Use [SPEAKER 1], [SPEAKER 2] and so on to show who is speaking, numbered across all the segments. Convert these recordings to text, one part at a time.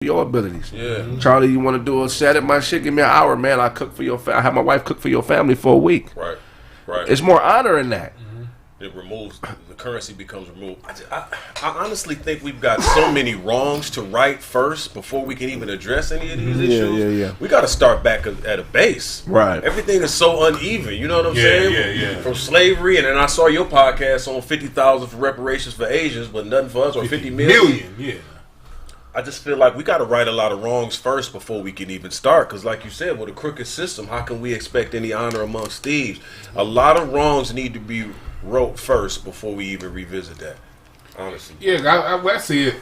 [SPEAKER 1] your abilities.
[SPEAKER 2] Yeah.
[SPEAKER 1] Charlie, you want to do a set at my shit? Give me an hour, man. I cook for your I have my wife cook for your family for a week.
[SPEAKER 2] Right. Right.
[SPEAKER 1] It's more honor in that.
[SPEAKER 2] It removes, the currency becomes removed. I honestly think we've got so many wrongs to right first before we can even address any of these issues.
[SPEAKER 1] Yeah.
[SPEAKER 2] We got to start back at a base.
[SPEAKER 1] Right.
[SPEAKER 2] Everything is so uneven. You know what I'm saying?
[SPEAKER 3] Yeah.
[SPEAKER 2] From slavery, and then I saw your podcast on 50,000 for reparations for Asians, but nothing for us, or 50 million.
[SPEAKER 3] Yeah.
[SPEAKER 2] I just feel like we got to right a lot of wrongs first before we can even start. Because like you said, with a crooked system, how can we expect any honor amongst thieves? A lot of wrongs need to be wrote first before we even revisit that. Honestly.
[SPEAKER 3] Yeah, I see it.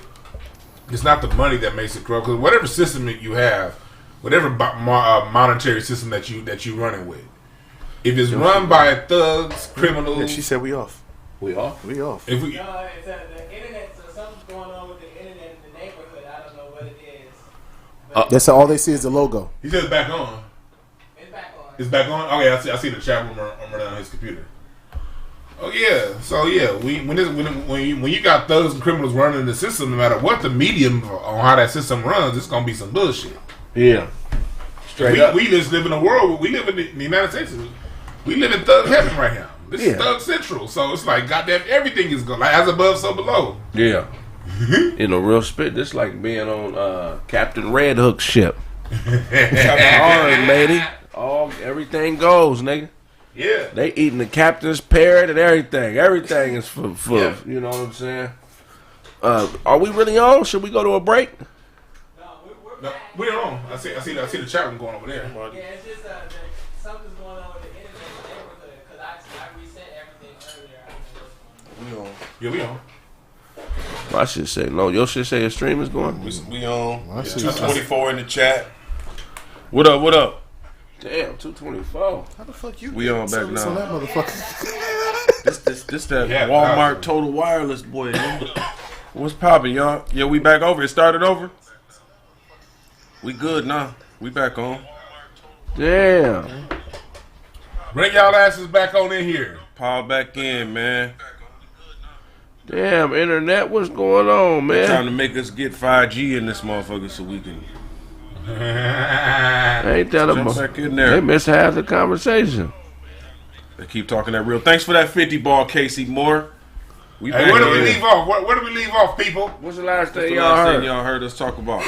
[SPEAKER 3] It's not the money that makes it corrupt. Because whatever system that you have, whatever monetary system that you running with, if it's run by thugs, criminals.
[SPEAKER 4] Yeah, she said we off.
[SPEAKER 1] We off.
[SPEAKER 4] We off.
[SPEAKER 5] No, it's the internet. So something's going on with the internet in the neighborhood. I don't know what it is.
[SPEAKER 4] That's all they see is the logo.
[SPEAKER 3] He said it's back on.
[SPEAKER 5] It's back on.
[SPEAKER 3] It's back on. Okay, I see the chat room running on his computer. Oh yeah, so yeah, when you got thugs and criminals running the system, no matter what the medium on how that system runs, it's gonna be some bullshit.
[SPEAKER 1] Yeah. Straight up.
[SPEAKER 3] We just live in a world. We live in the United States. We live in thug heaven right now. This is thug central. So it's like goddamn everything is good. Like as above, so below.
[SPEAKER 1] Yeah. In a real spit, this like being on Captain Red Hook's ship. Orange lady. Everything goes, nigga.
[SPEAKER 3] Yeah.
[SPEAKER 1] They eating the captain's parrot and everything. Everything is for you know what I'm saying? Are we really on? Should we go to a break?
[SPEAKER 5] No,
[SPEAKER 3] we're on. I see the chat room going over there.
[SPEAKER 5] Yeah, it's just something's going on with the internet in the neighborhood because I reset everything earlier.
[SPEAKER 3] We on.
[SPEAKER 1] My shit say no. Your shit say a stream is going.
[SPEAKER 2] We on.
[SPEAKER 3] 224
[SPEAKER 2] in the chat.
[SPEAKER 1] What up? Damn, 224.
[SPEAKER 4] How the fuck you?
[SPEAKER 1] We on back now.
[SPEAKER 4] On that motherfucker.
[SPEAKER 1] This that Walmart Total Wireless boy. What's poppin', y'all? Yeah, we back over. It started over. We good now. We back on. Damn.
[SPEAKER 3] Bring y'all asses back on in here.
[SPEAKER 1] Power back in, man. Damn, internet, what's going on, man?
[SPEAKER 2] Trying to make us get 5G in this motherfucker so we can
[SPEAKER 1] Ain't that
[SPEAKER 2] jump back in there.
[SPEAKER 1] They missed half the conversation.
[SPEAKER 2] They keep talking that real. Thanks for that 50 ball, Casey Moore.
[SPEAKER 3] Hey, where do we leave off? Where do we leave off, people?
[SPEAKER 1] What's the last thing
[SPEAKER 2] y'all heard us talk about?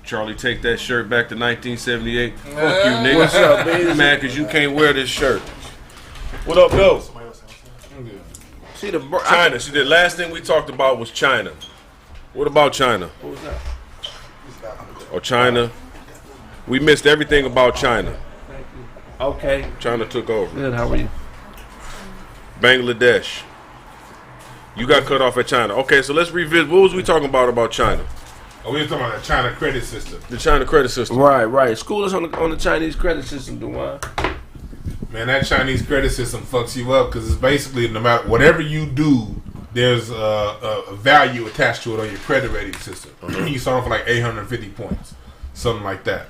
[SPEAKER 2] Charlie, take that shirt back to 1978. Fuck you, nigga.
[SPEAKER 1] What's up, baby?
[SPEAKER 2] Man, because you can't wear this shirt. What up, though?
[SPEAKER 1] See the
[SPEAKER 2] China. See, the last thing we talked about was China. What about China?
[SPEAKER 1] What was that?
[SPEAKER 2] Or China? We missed everything about China.
[SPEAKER 1] Okay.
[SPEAKER 2] China took over.
[SPEAKER 1] Good, how are you?
[SPEAKER 2] Bangladesh. You got cut off at China. Okay, so let's revisit. What was we talking about China?
[SPEAKER 3] Oh, we were talking about the China credit system.
[SPEAKER 2] The China credit system.
[SPEAKER 1] Right. School us on the Chinese credit system, Dewan.
[SPEAKER 3] Man, that Chinese credit system fucks you up because it's basically no matter whatever you do, there's a value attached to it on your credit rating system. You start off with like 850 points, something like that.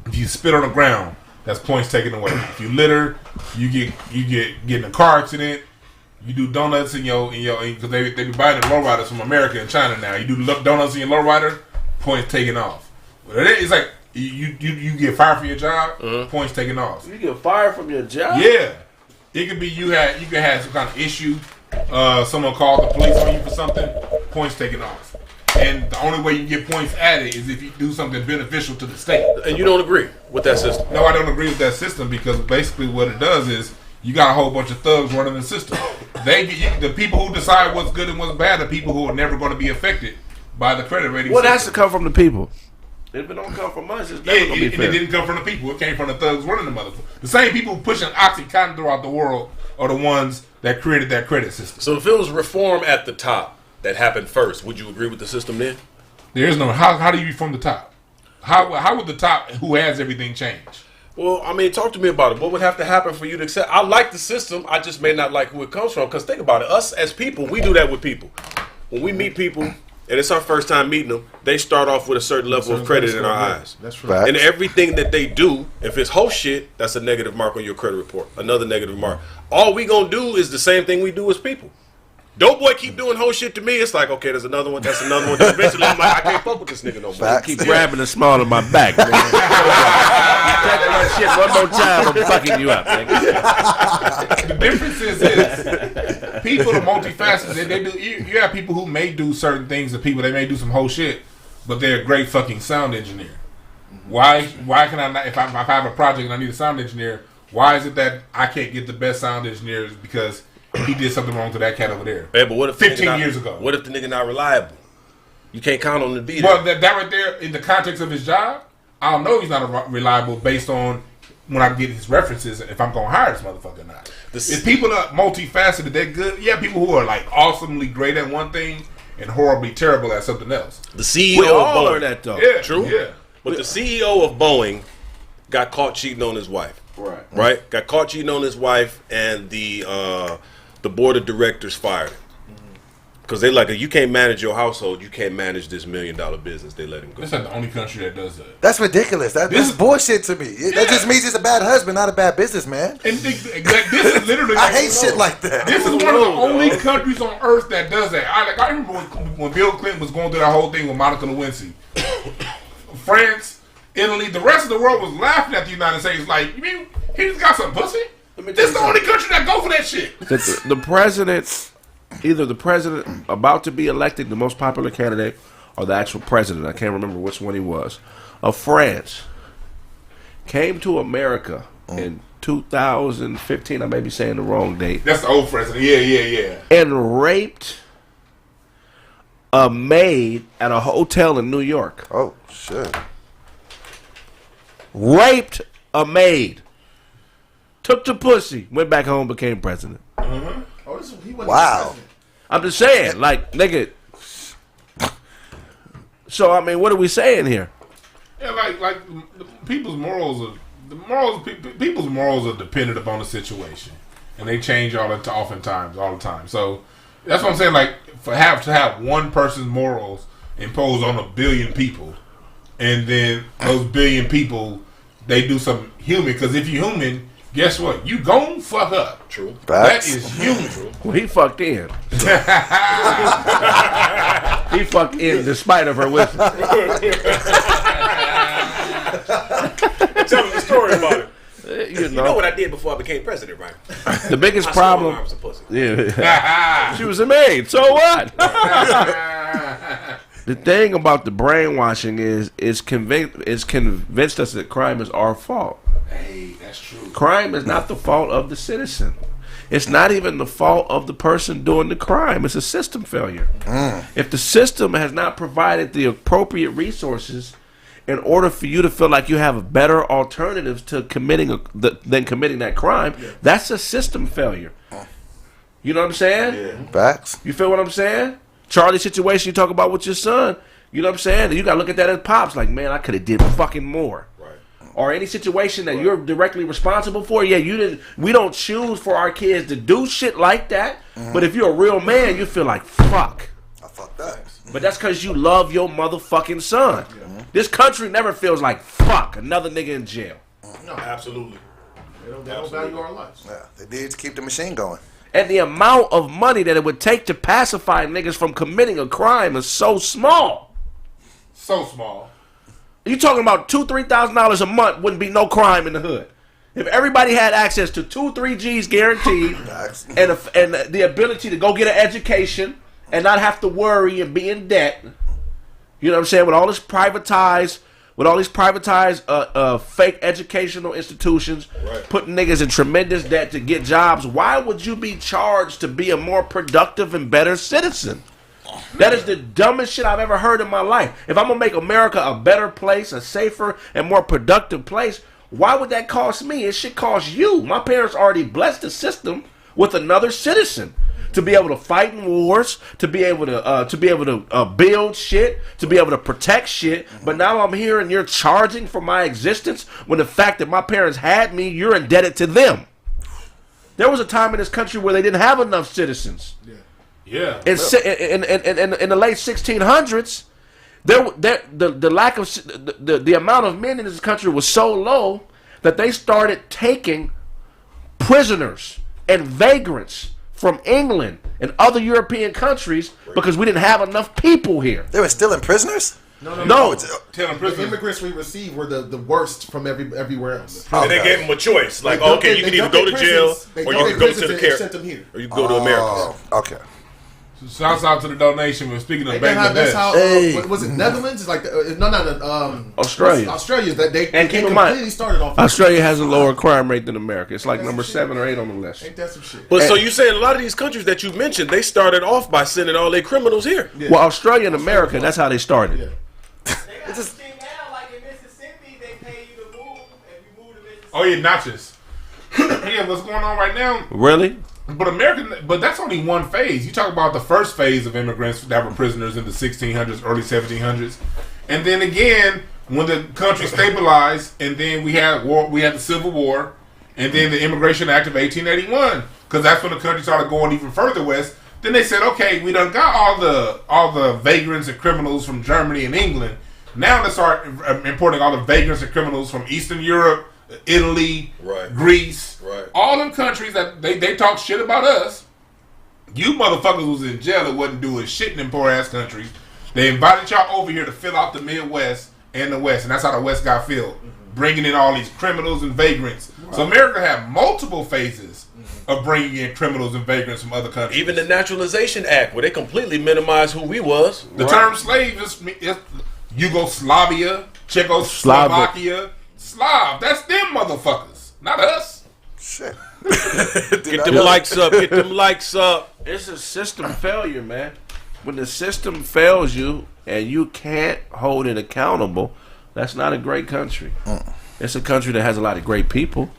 [SPEAKER 3] If you spit on the ground, that's points taken away. If you litter, you get in a car accident. You do donuts in your because they be buying the lowriders from America and China now. You do donuts in your lowrider, points taken off. It's like you get fired from your job, points taken off.
[SPEAKER 1] You get fired from your job?
[SPEAKER 3] Yeah, it could be you could have some kind of issue. Someone called the police on you for something, points taken off. And the only way you get points added is if you do something beneficial to the state.
[SPEAKER 2] And you don't agree with that system?
[SPEAKER 3] No, I don't agree with that system because basically what it does is you got a whole bunch of thugs running the system. The people who decide what's good and what's bad are people who are never going to be affected by the credit rating
[SPEAKER 1] Well,
[SPEAKER 3] system.
[SPEAKER 1] it has to come from the people. If it don't come from us, it's never going to be fair.
[SPEAKER 3] It didn't come from the people. It came from the thugs running the motherfucker. The same people pushing OxyContin throughout the world are the ones that created that credit system.
[SPEAKER 2] So if it was reform at the top that happened first, would you agree with the system then?
[SPEAKER 3] There is no how do you reform the top? How would the top who has everything change?
[SPEAKER 2] Well, I mean, talk to me about it. What would have to happen for you to accept? I like the system. I just may not like who it comes from. Because think about it. Us as people, we do that with people. When we meet people, and it's our first time meeting them, they start off with a certain level of credit in our eyes.
[SPEAKER 4] That's right.
[SPEAKER 2] And everything that they do, if it's whole shit, that's a negative mark on your credit report. Another negative mark. All we going to do is the same thing we do as people. Dope boy keep doing whole shit to me. It's like, okay, there's another one. That's another one. Then eventually, I'm like, I can't fuck with this nigga no more.
[SPEAKER 6] Facts.
[SPEAKER 1] Keep grabbing the small of my back, man. You touch my shit one more time, I'm fucking you up, nigga.
[SPEAKER 3] The difference is people are multifaceted. They do. You have people who may do certain things, and people they may do some whole shit, but they're a great fucking sound engineer. Why can I not? If I have a project and I need a sound engineer, why is it that I can't get the best sound engineers because he did something wrong to that cat over there?
[SPEAKER 2] Hey, but what if
[SPEAKER 3] 15 years ago?
[SPEAKER 2] What if the nigga not reliable? You can't count on him to be there.
[SPEAKER 3] Well, that right there, in the context of his job, I don't know if he's not reliable based on when I get his references, if I'm going to hire this motherfucker or not. If people are multifaceted, they're good. Yeah, people who are like awesomely great at one thing and horribly terrible at something else.
[SPEAKER 2] The CEO
[SPEAKER 1] We
[SPEAKER 2] of
[SPEAKER 1] all
[SPEAKER 2] Boeing.
[SPEAKER 1] are that, though.
[SPEAKER 3] Yeah,
[SPEAKER 2] True.
[SPEAKER 3] Yeah.
[SPEAKER 2] But the CEO of Boeing got caught cheating on his wife. Right? Got caught cheating on his wife, and the board of directors fired him. Because they like, you can't manage your household, you can't manage this $1 million business. They let him go.
[SPEAKER 3] This is the only country that does that.
[SPEAKER 6] That's ridiculous. That's bullshit to me. That just means he's a bad husband, not a bad businessman.
[SPEAKER 3] And this is literally.
[SPEAKER 6] I hate shit like that.
[SPEAKER 3] This is one of the only countries on earth that does that. I remember when Bill Clinton was going through that whole thing with Monica Lewinsky. France, Italy, the rest of the world was laughing at the United States. Like, you mean he just got some pussy? This is the only country that go for that shit.
[SPEAKER 1] The president, either the president about to be elected, the most popular candidate, or the actual president, I can't remember which one he was, of France, came to America in 2015, I may be saying the wrong date.
[SPEAKER 3] That's the old president. Yeah.
[SPEAKER 1] And raped a maid at a hotel in New York.
[SPEAKER 6] Oh, shit.
[SPEAKER 1] Raped a maid. Took the pussy, went back home, became president.
[SPEAKER 6] Wow.
[SPEAKER 1] I'm just saying, like, nigga. So, I mean, what are we saying here?
[SPEAKER 3] Yeah, like people's morals are people's morals are dependent upon the situation, and they change all the time. So that's what I'm saying. Like, to have one person's morals imposed on 1 billion people, and then those 1 billion people they do something human. Because if you're human, guess what? You gon' fuck up.
[SPEAKER 2] True.
[SPEAKER 6] Facts.
[SPEAKER 3] That is human.
[SPEAKER 1] Well, he fucked in. So. He fucked in despite of her wisdom.
[SPEAKER 2] Tell me the story about it.
[SPEAKER 1] You
[SPEAKER 2] You know what I did before I became president, right?
[SPEAKER 1] The biggest
[SPEAKER 2] I
[SPEAKER 1] problem.
[SPEAKER 2] arms and pussy.
[SPEAKER 1] Yeah. She was a maid. So what? The thing about the brainwashing is convinced us that crime is our fault.
[SPEAKER 3] Hey, that's true.
[SPEAKER 1] Crime is not the fault of the citizen. It's not even the fault of the person doing the crime. It's a system failure. If the system has not provided the appropriate resources in order for you to feel like you have better alternatives to committing that crime, that's a system failure. You know what I'm saying?
[SPEAKER 2] Yeah.
[SPEAKER 6] Facts.
[SPEAKER 1] You feel what I'm saying? Charlie's situation you talk about with your son. You know what I'm saying? You got to look at that as pops. Like, man, I could have did fucking more.
[SPEAKER 2] Right.
[SPEAKER 1] Or any situation that you're directly responsible for. Yeah, you didn't. We don't choose for our kids to do shit like that. But if you're a real man, you feel like, fuck.
[SPEAKER 6] I fucked that.
[SPEAKER 1] But that's because you love your motherfucking son. This country never feels like, fuck, another nigga in jail.
[SPEAKER 2] No, absolutely.
[SPEAKER 3] They don't value our lives.
[SPEAKER 6] Yeah, they need to keep the machine going.
[SPEAKER 1] And the amount of money that it would take to pacify niggas from committing a crime is so small.
[SPEAKER 3] So small.
[SPEAKER 1] You talking about $2,000-$3,000 a month wouldn't be no crime in the hood. If everybody had access to 2-3 G's guaranteed and the ability to go get an education and not have to worry and be in debt, you know what I'm saying? With all these privatized fake educational institutions, putting niggas in tremendous debt to get jobs, why would you be charged to be a more productive and better citizen? That is the dumbest shit I've ever heard in my life. If I'm going to make America a better place, a safer and more productive place, why would that cost me? It should cost you. My parents already blessed the system with another citizen to be able to fight in wars, to be able to build shit, to be able to protect shit. But now I'm here and you're charging for my existence when the fact that my parents had me, you're indebted to them. There was a time in this country where they didn't have enough citizens.
[SPEAKER 3] Yeah.
[SPEAKER 1] In the late 1600s, the amount of men in this country was so low that they started taking prisoners and vagrants
[SPEAKER 7] from England and other European countries because we didn't have enough people here.
[SPEAKER 6] They were still in prisoners?
[SPEAKER 7] No.
[SPEAKER 3] The
[SPEAKER 8] immigrants we received were the worst from everywhere else.
[SPEAKER 2] And they gave them a choice. Like, okay, you can either go to jail or you can go to the care. Or you can go to America.
[SPEAKER 6] Okay.
[SPEAKER 3] Shouts out to the donation. We're speaking of Bangladesh.
[SPEAKER 8] That's how, was it Netherlands? It's like,
[SPEAKER 7] Australia.
[SPEAKER 8] Australia. They
[SPEAKER 7] And keep in
[SPEAKER 8] completely
[SPEAKER 7] mind,
[SPEAKER 8] started off.
[SPEAKER 7] Australia has a lower crime rate than America. It's like number 7 or 8 on the list.
[SPEAKER 8] Ain't that some shit?
[SPEAKER 2] But so you saying a lot of these countries that you mentioned, they started off by sending all their criminals here.
[SPEAKER 7] Yeah. Well, Australia and America, that's how they started.
[SPEAKER 5] They got this thing now, like in Mississippi, they pay you to move. If you move to Mississippi.
[SPEAKER 3] Oh yeah, notches. Yeah, what's going on right now?
[SPEAKER 7] Really?
[SPEAKER 3] But that's only one phase. You talk about the first phase of immigrants that were prisoners in the 1600s, early 1700s, and then again when the country stabilized, and then we had the Civil War, and then the Immigration Act of 1881, because that's when the country started going even further west. Then they said, okay, we done got all the vagrants and criminals from Germany and England. Now let's start importing all the vagrants and criminals from Eastern Europe, Italy, Greece, all them countries that they talk shit about us. You motherfuckers was in jail and wasn't doing shit in them poor ass countries. They invited y'all over here to fill out the Midwest and the West, and that's how the West got filled, bringing in all these criminals and vagrants. So America had multiple phases of bringing in criminals and vagrants from other countries.
[SPEAKER 2] Even the Naturalization Act, where they completely minimized who we was.
[SPEAKER 3] The term slave is Yugoslavia, Czechoslovakia, Slav. That's them motherfuckers, not us.
[SPEAKER 6] Shit.
[SPEAKER 2] Get them likes up. Get them likes up.
[SPEAKER 7] It's a system failure, man. When the system fails you and you can't hold it accountable, that's not a great country. It's a country that has a lot of great people.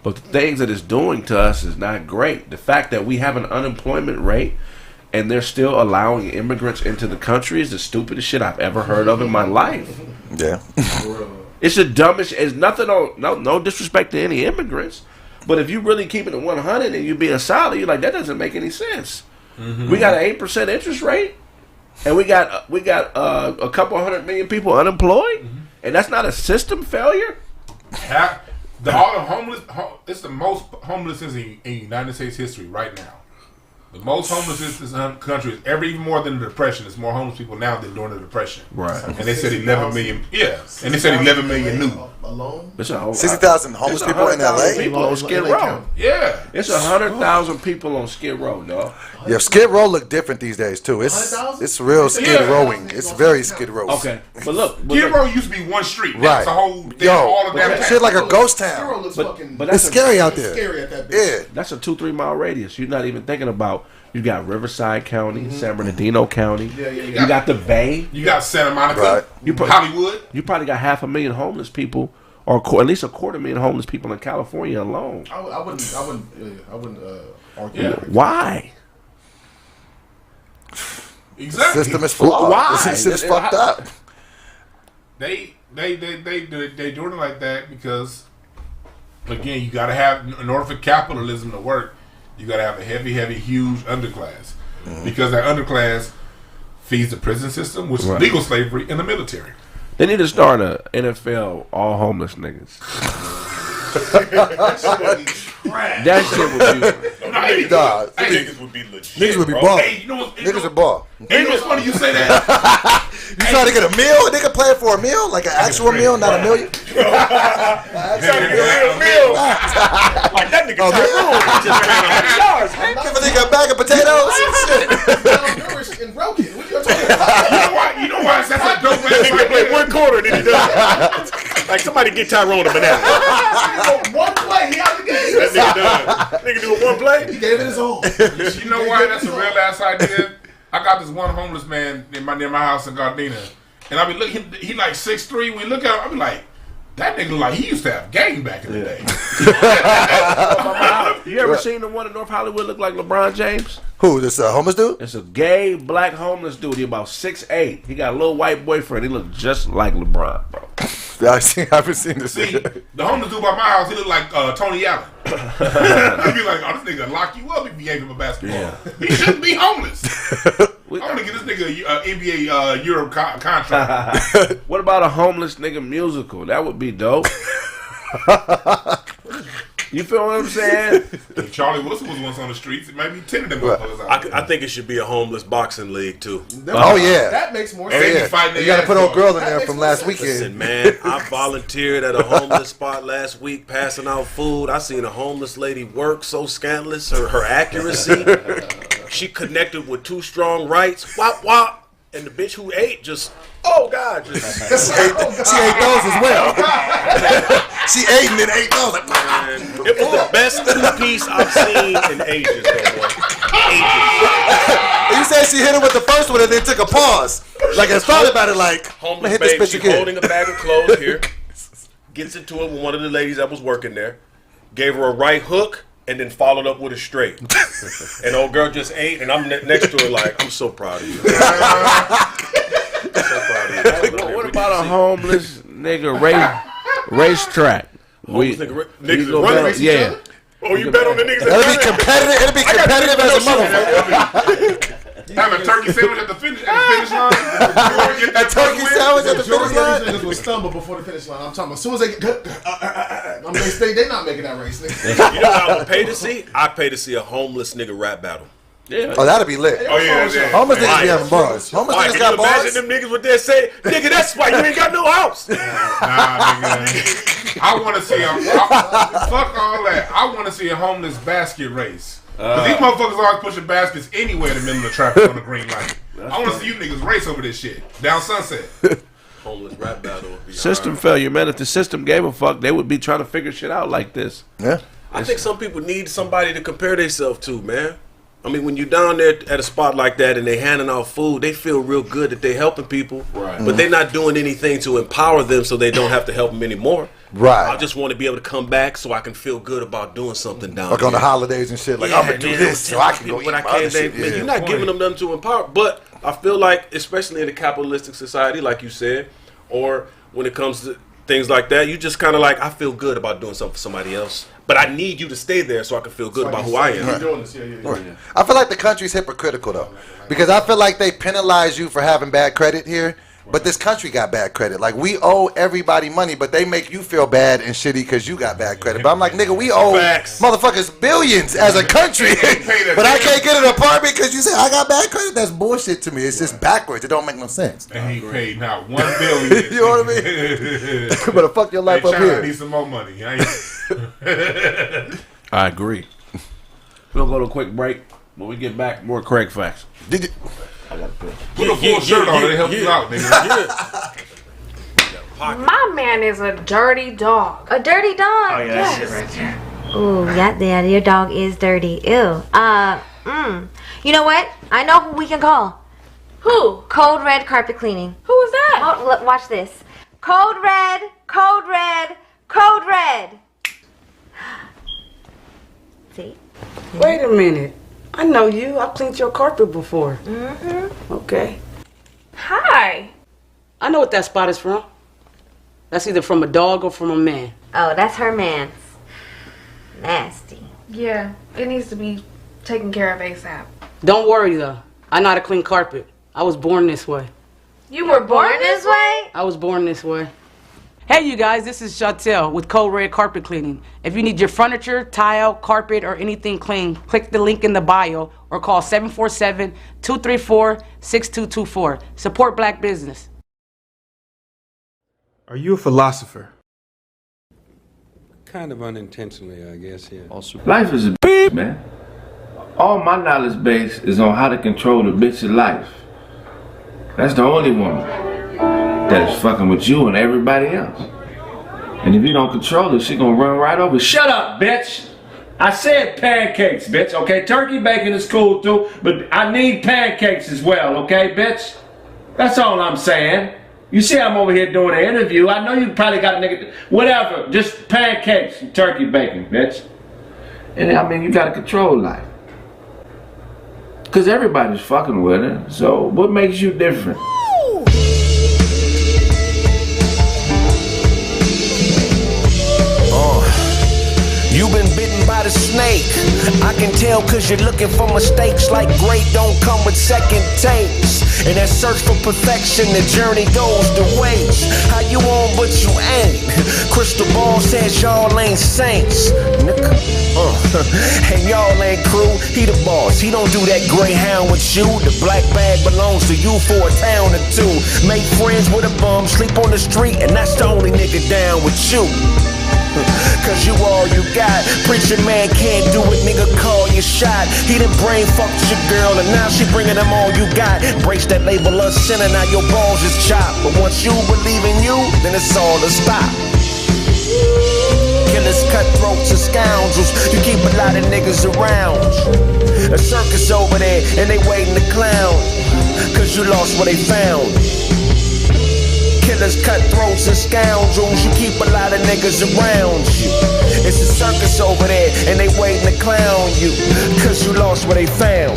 [SPEAKER 7] But the things that it's doing to us is not great. The fact that we have an unemployment rate and they're still allowing immigrants into the country is the stupidest shit I've ever heard of in my life.
[SPEAKER 6] Yeah.
[SPEAKER 7] It's the dumbest. It's nothing. No disrespect to any immigrants, but if you really keep it at 100 and you being solid, you're like, that doesn't make any sense. We got an 8% interest rate, and we got a couple 100 million people unemployed, and that's not a system failure.
[SPEAKER 3] It's the most homelessness in United States history right now. The most homelessness in the country is even more than the Depression. There's more homeless people now than during the Depression.
[SPEAKER 7] Right.
[SPEAKER 3] And they said 11 million. Yeah. And they said 11 million new.
[SPEAKER 8] Alone?
[SPEAKER 6] 60,000 homeless people in LA?
[SPEAKER 7] People on Skid Row.
[SPEAKER 3] Yeah.
[SPEAKER 7] It's 100,000 people on Skid Row, dog.
[SPEAKER 6] Yeah, Skid Row look different these days too. It's real Skid Rowing. It's very Skid Row.
[SPEAKER 7] Okay, but look,
[SPEAKER 3] Skid Row used to be one street.
[SPEAKER 6] Right.
[SPEAKER 3] That's a whole thing. All of that
[SPEAKER 6] shit like a ghost town.
[SPEAKER 8] Skid Row looks fucking.
[SPEAKER 7] But that's
[SPEAKER 6] it's scary out there.
[SPEAKER 8] Scary at that bitch.
[SPEAKER 6] Yeah.
[SPEAKER 7] That's a 2-3 mile radius. You're not even thinking about. You got Riverside County, San Bernardino County. You got the Bay.
[SPEAKER 3] You got Santa Monica.
[SPEAKER 6] Right.
[SPEAKER 3] Hollywood.
[SPEAKER 7] You probably got 500,000 homeless people, or at least 250,000 homeless people in California alone.
[SPEAKER 8] I wouldn't argue.
[SPEAKER 7] Yeah. Why?
[SPEAKER 3] Exactly.
[SPEAKER 6] The system is flawed.
[SPEAKER 7] Why?
[SPEAKER 6] The system is fucked up.
[SPEAKER 3] They doing it like that because, again, you gotta have, in order for capitalism to work, you gotta have a heavy, huge underclass, because that underclass feeds the prison system, which is legal slavery, and the military.
[SPEAKER 7] They need to start a NFL all homeless niggas. That shit would be.
[SPEAKER 2] Niggas would be legit.
[SPEAKER 6] Niggas would be ball.
[SPEAKER 3] Hey,
[SPEAKER 6] Niggas are ball.
[SPEAKER 3] Hey, you know what's funny you say that?
[SPEAKER 6] You trying to get a meal? A nigga playing for a meal? Like an actual meal, not a million?
[SPEAKER 2] Like that nigga just ran 100 yards.
[SPEAKER 6] Give a nigga a bag of potatoes and shit.
[SPEAKER 8] And broken. What you talking about?
[SPEAKER 3] You know why that's a dope ass
[SPEAKER 2] Nigga play one quarter, then he done. Like somebody get Tyrone a banana.
[SPEAKER 8] One play, he out the game.
[SPEAKER 2] That nigga done. Nigga do it one play.
[SPEAKER 8] He gave it his all.
[SPEAKER 3] You know why that's a real ass idea? I got this one homeless man near my house in Gardena, and I be looking. He like 6'3". When you look at him, I be like, that nigga look like he used to have game back in the day.
[SPEAKER 7] You ever seen the one in North Hollywood look like LeBron James?
[SPEAKER 6] Who? This homeless dude?
[SPEAKER 7] It's a gay black homeless dude. He about 6'8". He got a little white boyfriend. He look just like LeBron, bro.
[SPEAKER 6] I haven't seen this.
[SPEAKER 3] See, the homeless dude by my house, he look like Tony Allen. I'd be like, oh, this nigga lock you up if you gave him a basketball. Yeah. He shouldn't be homeless. I want to get this nigga NBA Euro contract.
[SPEAKER 7] What about a homeless nigga musical? That would be dope. You feel what I'm saying?
[SPEAKER 3] If Charlie Wilson was once on the streets, it might be 10 of them motherfuckers out there.
[SPEAKER 2] I think it should be a homeless boxing league too.
[SPEAKER 6] Oh yeah.
[SPEAKER 8] That makes more
[SPEAKER 3] They
[SPEAKER 8] sense.
[SPEAKER 3] be fighting
[SPEAKER 6] You
[SPEAKER 3] their
[SPEAKER 6] got to put
[SPEAKER 3] ass
[SPEAKER 6] old
[SPEAKER 3] off.
[SPEAKER 6] girl in there from last weekend.
[SPEAKER 2] Listen, man, I volunteered at a homeless spot last week, passing out food. I seen a homeless lady work so scandalous. Her accuracy. She connected with 2 strong rights. Wop wop. And the bitch who ate just, oh God, just.
[SPEAKER 6] She ate those as well. She ate and then ate those. Like,
[SPEAKER 2] Man, it was the best 2-piece I've seen in ages, though, boy.
[SPEAKER 6] you said she hit him with the first one and then took a pause. Like I thought about it. Like, I'm gonna
[SPEAKER 2] Homeless
[SPEAKER 6] hit this
[SPEAKER 2] babe,
[SPEAKER 6] bitch
[SPEAKER 2] she
[SPEAKER 6] again.
[SPEAKER 2] holding a bag of clothes here. Gets into it with one of the ladies that was working there. Gave her a right hook. And then followed up with a straight. And old girl just ate, and I'm next to her like, I'm so proud of you. I'm so proud of you.
[SPEAKER 7] What about a homeless nigga racetrack?
[SPEAKER 2] Homeless niggas
[SPEAKER 7] go
[SPEAKER 2] running?
[SPEAKER 7] bet- yeah.
[SPEAKER 2] Oh, you bet on the niggas
[SPEAKER 6] It'll
[SPEAKER 2] that
[SPEAKER 6] be competitive. It'll be competitive as a motherfucker.
[SPEAKER 3] Have a turkey sandwich at the finish line.
[SPEAKER 6] A turkey sandwich at the finish
[SPEAKER 8] Majority of
[SPEAKER 6] line.
[SPEAKER 8] these niggas will stumble before the finish line. I'm talking about as soon as they get, they not making that race. Nigga.
[SPEAKER 2] You know what I would pay to see? I'd pay to see a homeless nigga rap battle.
[SPEAKER 7] Yeah.
[SPEAKER 6] Oh, that'll be lit.
[SPEAKER 3] Oh yeah, yeah.
[SPEAKER 6] Homeless niggas be having bars. Homeless
[SPEAKER 2] All right,
[SPEAKER 6] niggas
[SPEAKER 2] can
[SPEAKER 6] got
[SPEAKER 2] you imagine
[SPEAKER 6] bars.
[SPEAKER 2] them niggas with that say, nigga, that's why you ain't got no house.
[SPEAKER 3] Nah, nigga. I want to see fuck all that. I want to see a homeless basket race. Cause these motherfuckers always pushing baskets anywhere in the middle of traffic on the green light. I want to see you niggas race over this shit down Sunset.
[SPEAKER 2] Homeless rap battle would be
[SPEAKER 7] System failure, man. If the system gave a fuck, they would be trying to figure shit out like this.
[SPEAKER 6] Yeah.
[SPEAKER 2] I think some people need somebody to compare themselves to, man. I mean, when you're down there at a spot like that and they handing out food, they feel real good that they're helping people.
[SPEAKER 7] Right.
[SPEAKER 2] But they're not doing anything to empower them so they don't have to help them anymore.
[SPEAKER 6] Right.
[SPEAKER 2] I just want to be able to come back so I can feel good about doing something down
[SPEAKER 6] Like
[SPEAKER 2] there.
[SPEAKER 6] on the holidays and shit. Like, I'm going to do this so I can go eat
[SPEAKER 2] when
[SPEAKER 6] my
[SPEAKER 2] I
[SPEAKER 6] other
[SPEAKER 2] can't,
[SPEAKER 6] shit.
[SPEAKER 2] man,
[SPEAKER 6] Yeah.
[SPEAKER 2] you're not giving them nothing to empower. But I feel like, especially in a capitalistic society, like you said, or when it comes to things like that, you just kind of like, I feel good about doing something for somebody else. But I need you to stay there so I can feel good about who I am.
[SPEAKER 8] Keep doing this. Yeah.
[SPEAKER 6] I feel like the country's hypocritical though, because I feel like they penalize you for having bad credit here, but this country got bad credit. Like we owe everybody money, but they make you feel bad and shitty because you got bad credit. But I'm like, nigga, we owe
[SPEAKER 2] Facts.
[SPEAKER 6] motherfuckers billions as a country, but I can't get an apartment because you say I got bad credit. That's bullshit to me. It's just backwards. It don't make no sense.
[SPEAKER 3] And he paid not $1 billion.
[SPEAKER 6] You know what I mean? You better fuck your life
[SPEAKER 3] Hey,
[SPEAKER 6] up
[SPEAKER 3] China, I
[SPEAKER 6] here.
[SPEAKER 3] need some more money.
[SPEAKER 7] I agree. We'll go to a quick break. When we get back, more Kraig Facts.
[SPEAKER 6] Did you?
[SPEAKER 7] I got to piss.
[SPEAKER 3] Put a full shirt on. It helps you out, nigga.
[SPEAKER 9] My man is a dirty dog.
[SPEAKER 10] A dirty dog.
[SPEAKER 9] Oh, yeah,
[SPEAKER 10] yes.
[SPEAKER 9] that shit right there.
[SPEAKER 10] Ooh, yeah, your dog is dirty. Ew. You know what? I know who we can call.
[SPEAKER 9] Who?
[SPEAKER 10] Code Red Carpet Cleaning.
[SPEAKER 9] Who is that?
[SPEAKER 10] Oh, look, watch this. Code Red, Code Red, Code Red. See?
[SPEAKER 11] Wait a minute. I know you. I've cleaned your carpet before.
[SPEAKER 10] Mm-hmm.
[SPEAKER 11] Okay.
[SPEAKER 9] Hi.
[SPEAKER 11] I know what that spot is from. That's either from a dog or from a man.
[SPEAKER 10] Oh, that's her man's. Nasty.
[SPEAKER 9] Yeah, it needs to be taken care of ASAP.
[SPEAKER 11] Don't worry, though. I know how to clean carpet. I was born this way.
[SPEAKER 9] You were born this way?
[SPEAKER 11] I was born this way. Hey, you guys, this is Chantel with Code Red Carpet Cleaning. If you need your furniture, tile, carpet, or anything cleaned, click the link in the bio or call 747-234-6224. Support black business.
[SPEAKER 12] Are you a philosopher?
[SPEAKER 13] Kind of unintentionally, I guess, yeah.
[SPEAKER 7] Life is a bitch, man. All my knowledge base is on how to control the bitch's life. That's the only woman that is fucking with you and everybody else. And if you don't control her, she gonna run right over. Shut up, bitch! I said pancakes, bitch, okay? Turkey bacon is cool too, but I need pancakes as well, okay, bitch? That's all I'm saying. You see I'm over here doing an interview. I know you probably got a nigga, whatever, just pancakes and turkey bacon, bitch. And I mean, you gotta control life. Cause everybody's fucking with her, so what makes you different?
[SPEAKER 14] You've been bitten by the snake. I can tell cause you're looking for mistakes. Like great don't come with second takes. In that search for perfection, the journey goes to waste. How you on but you ain't? Crystal ball says y'all ain't saints, nigga. And y'all ain't crew, he the boss. He don't do that greyhound with you. The black bag belongs to you for a town or two. Make friends with a bum, sleep on the street, and that's the only nigga down with you. Cause you all you got. Preacher man can't do it, nigga, call your shot. He done brain fucked your girl and now she bringing them all you got. Embrace that label of sin and now your balls is chopped. But once you believe in you, then it's all to stop. Killers, cutthroats, and scoundrels, you keep a lot of niggas around. A circus over there and they waiting to clown. Cause you lost what they found. Killers, cutthroats, and scoundrels, you keep a lot of niggas around you. It's a circus over there and they waiting to clown you. Cause you lost what they found.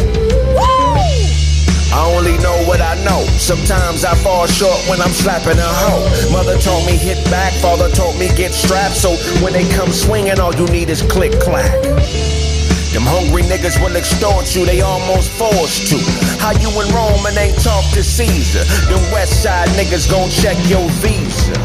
[SPEAKER 14] I only know what I know. Sometimes I fall short when I'm slapping a hoe. Mother told me hit back, father told me get strapped. So when they come swinging, all you need is click clack. Them hungry niggas will extort you, they almost forced to. How you in Rome and ain't talk to Caesar? Them west side niggas gon' check your visa.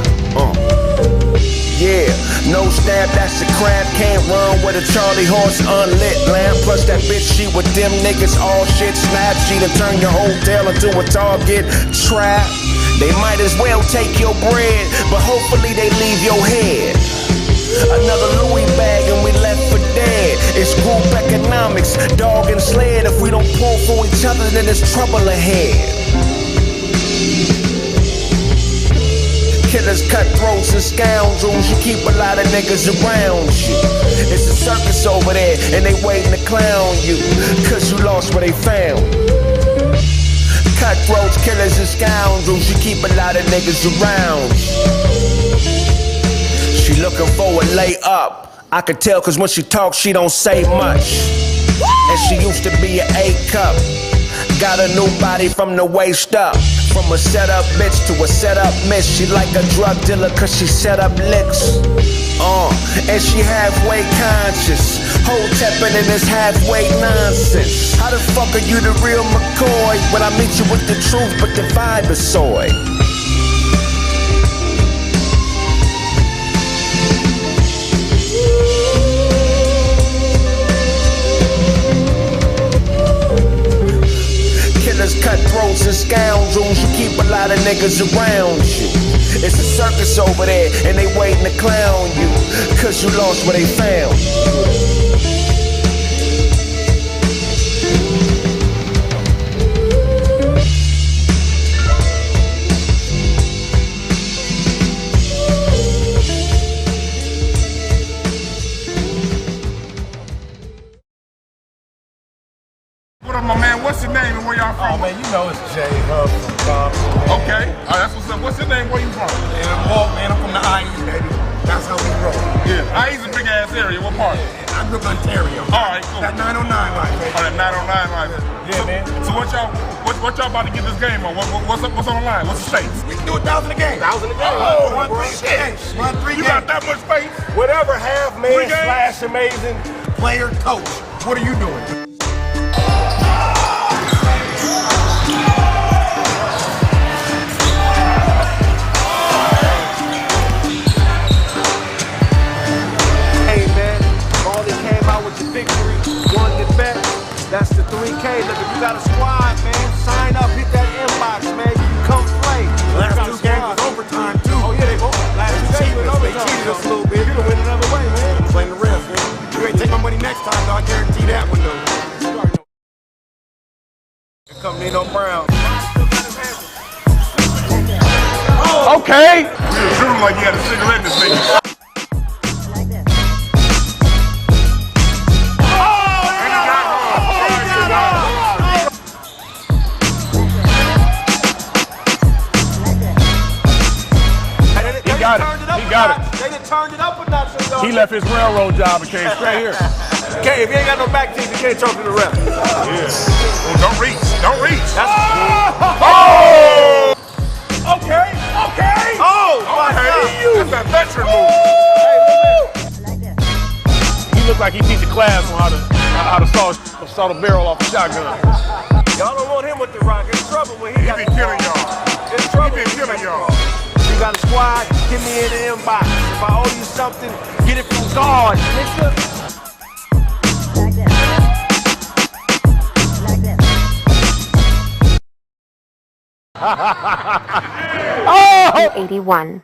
[SPEAKER 14] Yeah, no stab, that's a crab. Can't run with a Charlie horse, unlit lamp. Plus that bitch, she with them niggas, all shit snap. She done turn your hotel into a Target trap. They might as well take your bread, but hopefully they leave your head. Another Louis bag and we left for dead. It's group economics, dog and sled. If we don't pull for each other, then there's trouble ahead. Killers, cutthroats, and scoundrels, you keep a lot of niggas around you. It's a circus over there and they waiting to clown you. Cause you lost what they found. Cutthroats, killers, and scoundrels, you keep a lot of niggas around. She looking for a layup. I could tell cause when she talks she don't say much. And she used to be an A cup. Got a new body from the waist up. From a set up bitch to a set up miss. She like a drug dealer cause she set up licks. And she halfway conscious. Whole teppin' in this halfway nonsense. How the fuck are you the real McCoy when I meet you with the truth but the vibe is soy? Cutthroats and scoundrels, you keep a lot of niggas around you. It's a circus over there and they waiting to clown you. Cause you lost what they found.
[SPEAKER 3] What's your name and where y'all from?
[SPEAKER 12] Oh man, you know it's Jay Hub from Compton.
[SPEAKER 3] Okay, that's what's up. What's your name? Where you from?
[SPEAKER 12] Man, I'm from the IE, baby. That's how we roll.
[SPEAKER 3] Yeah, IE's a big ass area. What part?
[SPEAKER 12] I grew up in Ontario.
[SPEAKER 3] All right, cool.
[SPEAKER 12] That 909 line, baby.
[SPEAKER 3] Oh, that 909 line.
[SPEAKER 12] Yeah, man.
[SPEAKER 3] So what y'all about to get this game on? What's on the line? What's the stakes?
[SPEAKER 12] We can do 1,000 a game.
[SPEAKER 3] 1,000 a game.
[SPEAKER 12] Oh, 1-3 games. 1-3 games.
[SPEAKER 3] You got that much space?
[SPEAKER 12] Whatever, half man slash amazing player coach. What are you doing?
[SPEAKER 15] Victory, won the bet. That's the 3K. Look, if you got a squad, man, sign up, hit that inbox, man. You can come play.
[SPEAKER 12] Last two games was overtime, too.
[SPEAKER 15] Oh, yeah, they both. Last two games was overtime.
[SPEAKER 12] They cheated us a little bit.
[SPEAKER 15] You can win another way, man.
[SPEAKER 12] Playing the rest, man. You ain't take my money next time, though. I guarantee that one, though.
[SPEAKER 15] Here come Nino Brown.
[SPEAKER 3] Okay. You're shooting like you had a cigarette in this thing.
[SPEAKER 15] He got it. They done turned it up a notch.
[SPEAKER 3] He left his railroad job and came straight here.
[SPEAKER 15] Okay, if you ain't got no back teeth, you can't talk to the ref.
[SPEAKER 3] Yeah. Well, don't reach. Don't reach.
[SPEAKER 15] Oh! Okay.
[SPEAKER 3] Oh, my God. That's that veteran move. He looked like he teach a class on how to saw the barrel off a shotgun.
[SPEAKER 15] Y'all don't want him with the rock. In trouble when he got
[SPEAKER 12] been killing y'all.
[SPEAKER 15] In trouble.
[SPEAKER 12] He been killing y'all.
[SPEAKER 15] You got a squad? Get me in the inbox. If I owe you something, get it from God, nigga.
[SPEAKER 10] Oh! 81.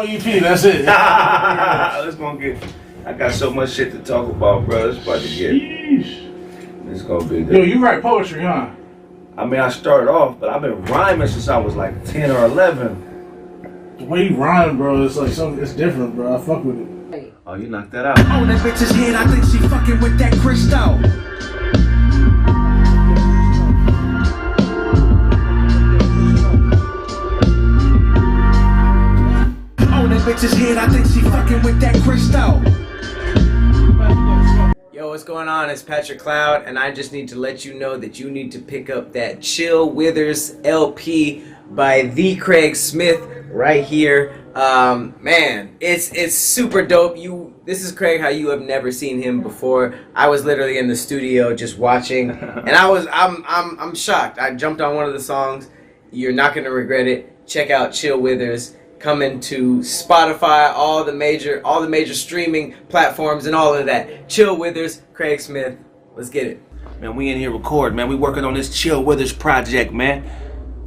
[SPEAKER 8] EP, that's it.
[SPEAKER 16] Let's gonna get. I got so much shit to talk about, bro. It's about to get. It's gonna be good.
[SPEAKER 8] Yo, you write poetry, huh?
[SPEAKER 16] I mean, I started off, but I've been rhyming since I was like 10 or 11.
[SPEAKER 8] The way you rhyme, bro, it's like something. It's different, bro. I fuck with it.
[SPEAKER 16] Oh, you knocked that out.
[SPEAKER 17] Oh, that bitch's head. I think she fucking with that crystal. Bitch's head, I think she fucking with that crystal.
[SPEAKER 18] Yo, what's going on? It's Patrick Cloud, and I just need to let you know that you need to pick up that Chill Withers LP by TheeKraigSmith right here. Man, it's super dope. This is Kraig how you have never seen him before. I was literally in the studio just watching, and I'm shocked. I jumped on one of the songs. You're not gonna regret it. Check out Chill Withers. Coming to Spotify, all the major streaming platforms and all of that. Chill Withers, Kraig Smith. Let's get it.
[SPEAKER 16] Man, we in here recording, man. We working on this Chill Withers project, man.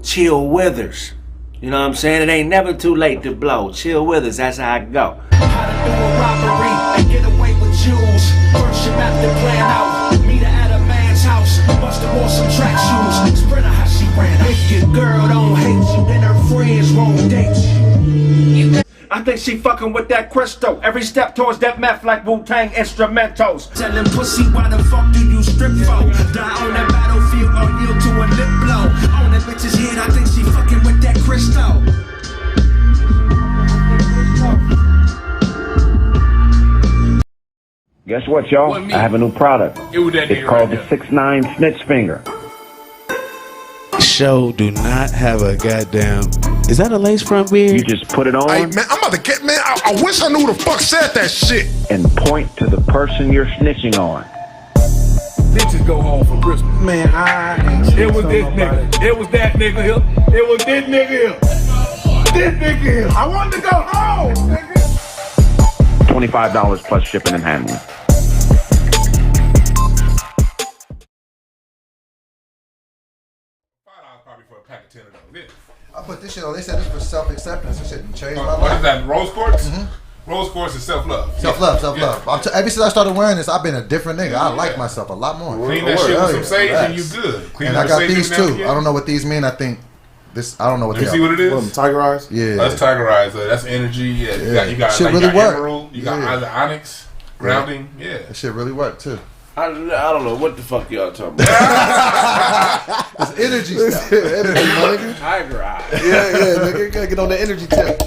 [SPEAKER 16] Chill Withers. You know what I'm saying? It ain't never too late to blow. Chill Withers, that's how I go.
[SPEAKER 17] How to do a robbery and get away with jewels. First you map the plan out. Meet her at a man's house. Busta wore some track shoes. Spread her how she ran. If your girl don't hate you, then her friends won't date you.
[SPEAKER 16] I think she fucking with that crystal. Every step towards that meth like Wu-Tang instrumentals.
[SPEAKER 17] Tell him pussy, why the fuck do you strip for? Die on that battlefield or yield to a lip blow. On that bitch's head, I think she fucking with that crystal.
[SPEAKER 19] Guess what, y'all? I have a new product. It's called the 6'9" Snitch Finger.
[SPEAKER 20] Show do not have a goddamn. Is that a lace front beard?
[SPEAKER 19] You just put it on.
[SPEAKER 12] Hey, man, I'm about to get, man. I wish I knew who the fuck said that shit.
[SPEAKER 19] And point to the person you're snitching on.
[SPEAKER 12] Bitches go home for Christmas.
[SPEAKER 20] Man,
[SPEAKER 12] It was this nigga. It was that nigga here. It was this nigga here. This nigga here. I wanted to go home, nigga.
[SPEAKER 19] $25 plus shipping and handling.
[SPEAKER 6] I put this shit on. They said this was self-acceptance. This shit changed my life.
[SPEAKER 3] What is that? Rose quartz? Rose quartz is self-love.
[SPEAKER 6] Self-love. Ever since I started wearing this, I've been a different nigga. I like myself a lot more.
[SPEAKER 3] Clean that shit with some sage and you good. Clean
[SPEAKER 6] and I got these too. I don't know what these mean. I think this. I don't know what they are.
[SPEAKER 3] You see what it is?
[SPEAKER 8] Tiger eyes?
[SPEAKER 6] Yeah.
[SPEAKER 3] That's tiger eyes. That's energy. Yeah. You got
[SPEAKER 6] shit
[SPEAKER 3] like,
[SPEAKER 6] really
[SPEAKER 3] you got
[SPEAKER 6] work.
[SPEAKER 3] emerald. You got either onyx, grounding. Yeah.
[SPEAKER 6] That shit really worked too.
[SPEAKER 7] I don't know what the fuck y'all talking about.
[SPEAKER 6] It's energy stuff. Energy, nigga.
[SPEAKER 7] Tiger eye.
[SPEAKER 8] Yeah, nigga. You gotta get on the energy tip.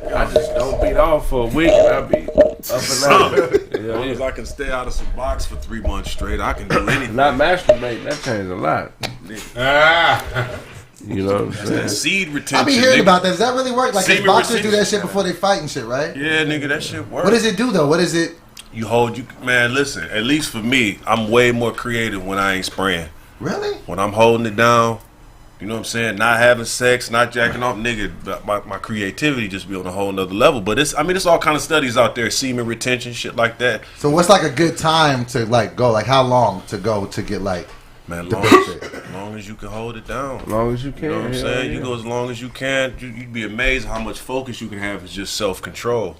[SPEAKER 7] I just don't beat off for a week and I'll be up and out.
[SPEAKER 2] As long as I can stay out of some box for 3 months straight, I can do anything.
[SPEAKER 7] Not masturbating, that changed a lot. You know what I'm saying?
[SPEAKER 2] Seed retention.
[SPEAKER 6] I be hearing about that. Does that really work? Like,
[SPEAKER 2] Semen
[SPEAKER 6] boxers
[SPEAKER 2] retention.
[SPEAKER 6] do that shit before they fight and shit, right?
[SPEAKER 2] Yeah, nigga, that shit works.
[SPEAKER 6] What does it do though? What is it?
[SPEAKER 2] Man, listen, at least for me, I'm way more creative when I ain't spraying.
[SPEAKER 6] Really?
[SPEAKER 2] When I'm holding it down, you know what I'm saying? Not having sex, not jacking off, nigga, my creativity just be on a whole nother level. But it's all kind of studies out there, semen retention, shit like that.
[SPEAKER 6] So what's like a good time to like go? Like how long to go to get like
[SPEAKER 2] Man,
[SPEAKER 6] the
[SPEAKER 2] long as you can hold it down.
[SPEAKER 7] As long as you can.
[SPEAKER 2] You know what I'm saying? You go as long as you can. You'd be amazed how much focus you can have. It's just self-control.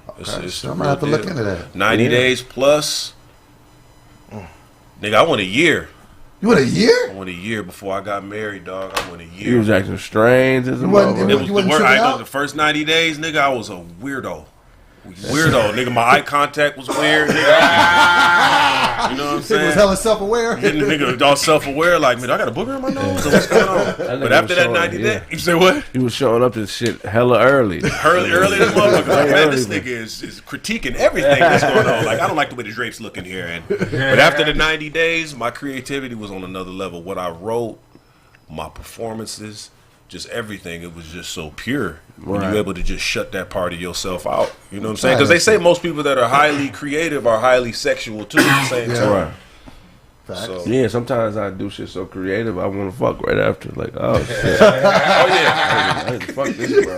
[SPEAKER 6] Okay, so I'm gonna have to look into that.
[SPEAKER 2] 90 days plus. Nigga, I went a year.
[SPEAKER 6] You went a year?
[SPEAKER 2] I went a year before I got married, dog. I went a year.
[SPEAKER 7] You was acting strange as a
[SPEAKER 2] motherfucker. The first 90 days, nigga, I was a weirdo. Nigga, my eye contact was weird. Nigga. You know what I'm saying?
[SPEAKER 6] He was hella self-aware.
[SPEAKER 2] Nigga all self-aware, like, man, I got a booger in my nose. What's going on? But after that 90 days, you say what?
[SPEAKER 7] He was showing up to shit hella early.
[SPEAKER 2] Early as motherfucker. Like, man, this nigga is critiquing everything that's going on. Like, I don't like the way the drapes look in here. But after the 90 days, my creativity was on another level. What I wrote, my performances, just everything, it was just so pure. When you're able to just shut that part of yourself out. You know what I'm saying? Because they say most people that are highly creative are highly sexual too at the same time.
[SPEAKER 7] So, yeah, sometimes I do shit so creative I want to fuck right after. Like, oh shit.
[SPEAKER 2] I fuck this, bro.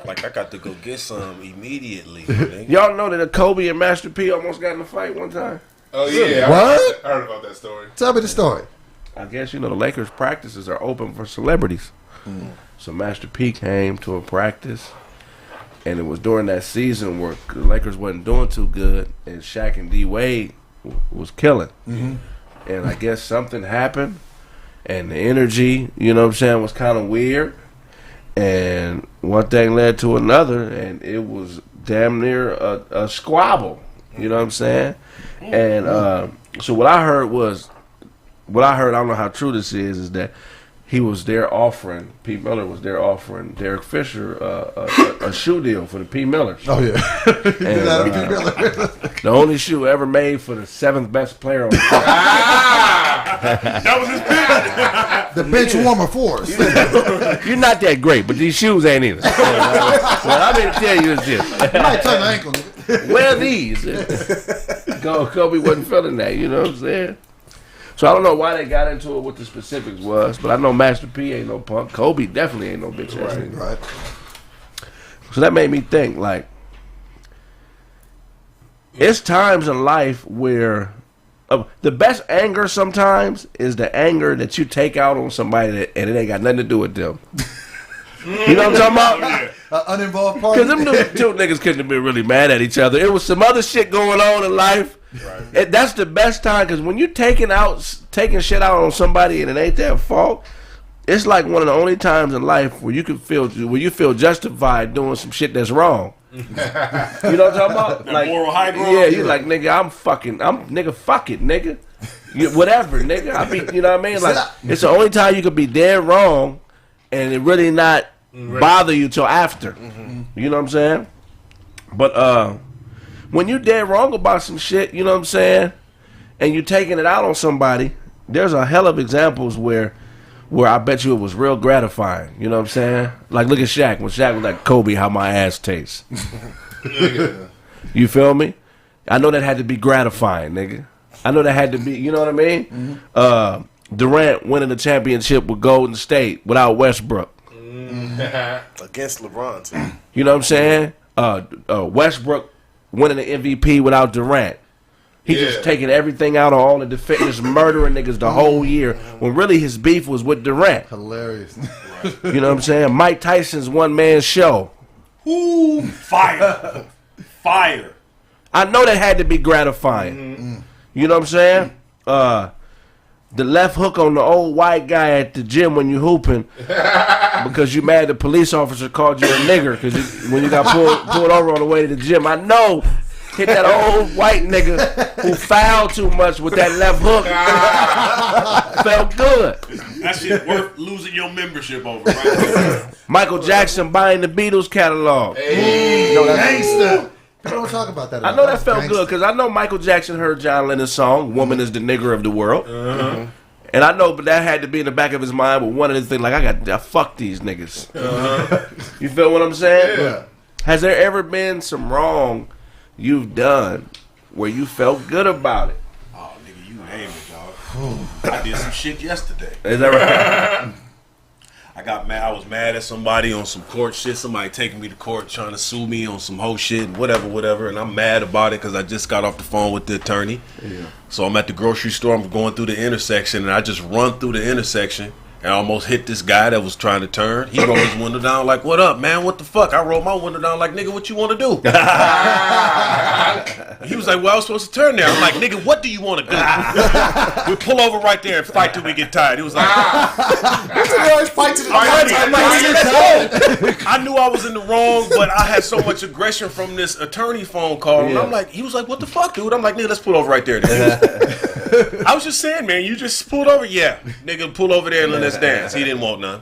[SPEAKER 2] Like, I got to go get some immediately.
[SPEAKER 7] Y'all know that Kobe and Master P almost got in a fight one time?
[SPEAKER 3] Oh yeah.
[SPEAKER 6] What?
[SPEAKER 3] I heard about that story.
[SPEAKER 6] Tell me the story.
[SPEAKER 7] I guess the Lakers practices are open for celebrities. So Master P came to a practice, and it was during that season where the Lakers wasn't doing too good, and Shaq and D Wade was killing. And I guess something happened, and the energy, you know what I'm saying, was kind of weird. And one thing led to another, and it was damn near a squabble. You know what I'm saying? And so what I heard, I don't know how true this is that he was there offering, P. Miller was there offering Derek Fisher a shoe deal for the P. Millers.
[SPEAKER 6] Oh, yeah.
[SPEAKER 7] And, the only shoe ever made for the 7th best player on the team.
[SPEAKER 2] That was his pick.
[SPEAKER 6] The bench warmer force.
[SPEAKER 7] You're not that great, but these shoes ain't either. Well, I'm here to tell you this.
[SPEAKER 6] You might turn the ankle.
[SPEAKER 7] Wear these. Kobe wasn't feeling that, you know what I'm saying? So I don't know why they got into it, what the specifics was, but I know Master P ain't no punk. Kobe definitely ain't no bitch ass nigga.
[SPEAKER 6] Right.
[SPEAKER 7] So that made me think, like, it's times in life where the best anger sometimes is the anger that you take out on somebody and it ain't got nothing to do with them. You know what I'm talking about?
[SPEAKER 6] Uninvolved party.
[SPEAKER 7] Because them two niggas couldn't have been really mad at each other. It was some other shit going on in life. Right. That's the best time, because when you're taking shit out on somebody and it ain't their fault, it's like one of the only times in life where you feel justified doing some shit that's wrong. You know what I'm talking about?
[SPEAKER 2] Like, moral high ground.
[SPEAKER 7] Yeah, you like, nigga, nigga, fuck it, nigga. Whatever, nigga. You know what I mean? Like, it's the only time you could be dead wrong and it really not bother you till after. You know what I'm saying? But when you dead wrong about some shit, you know what I'm saying, and you taking it out on somebody, there's a hell of examples where I bet you it was real gratifying. You know what I'm saying? Like, look at Shaq. When Shaq was like, Kobe, how my ass tastes. You feel me? I know that had to be gratifying, nigga. I know that had to be, you know what I mean? Durant winning the championship with Golden State without Westbrook.
[SPEAKER 8] Against LeBron, too.
[SPEAKER 7] You know what I'm saying? Westbrook winning the MVP without Durant. He just taking everything out on all the defenders, murdering niggas the whole year, when really his beef was with Durant.
[SPEAKER 6] Hilarious.
[SPEAKER 7] You know what I'm saying? Mike Tyson's one-man show.
[SPEAKER 2] Ooh, fire. Fire.
[SPEAKER 7] I know that had to be gratifying. You know what I'm saying? The left hook on the old white guy at the gym when you hooping because you mad the police officer called you a nigger because when you got pulled over on the way to the gym. I know. Hit that old white nigga who fouled too much with that left hook. Felt good.
[SPEAKER 2] That shit worth losing your membership over, right?
[SPEAKER 7] Michael Jackson buying the Beatles catalog.
[SPEAKER 6] Hey, gangster. People don't talk about that.
[SPEAKER 7] I know that felt good because I know Michael Jackson heard John Lennon's song, Woman is the Nigger of the World. And I know, but that had to be in the back of his mind, but one of the things, like, I fuck these niggas. You feel what I'm saying?
[SPEAKER 6] Yeah.
[SPEAKER 7] Has there ever been some wrong you've done where you felt good about it?
[SPEAKER 2] Oh, nigga, you name it, dog. I did some shit yesterday.
[SPEAKER 7] Is that right?
[SPEAKER 2] I got mad. I was mad at somebody on some court shit. Somebody taking me to court trying to sue me on some whole shit, whatever. And I'm mad about it because I just got off the phone with the attorney.
[SPEAKER 7] Yeah.
[SPEAKER 2] So I'm at the grocery store. I'm going through the intersection, and I just run through the intersection. And I almost hit this guy that was trying to turn. He rolled his window down like, "What up, man? What the fuck?" I rolled my window down like, "Nigga, what you want to do?" He was like, "Well, I was supposed to turn there." I'm like, "Nigga, what do you want to do?" We pull over right there and fight till we get tired. He was like,
[SPEAKER 8] fight to the
[SPEAKER 2] I knew I was in the wrong, but I had so much aggression from this attorney phone call. And I'm like, he was like, "What the fuck, dude?" I'm like, "Nigga, let's pull over right there." I was just saying, man, you just pulled over. Yeah, nigga, pull over there and let's dance. He didn't want none.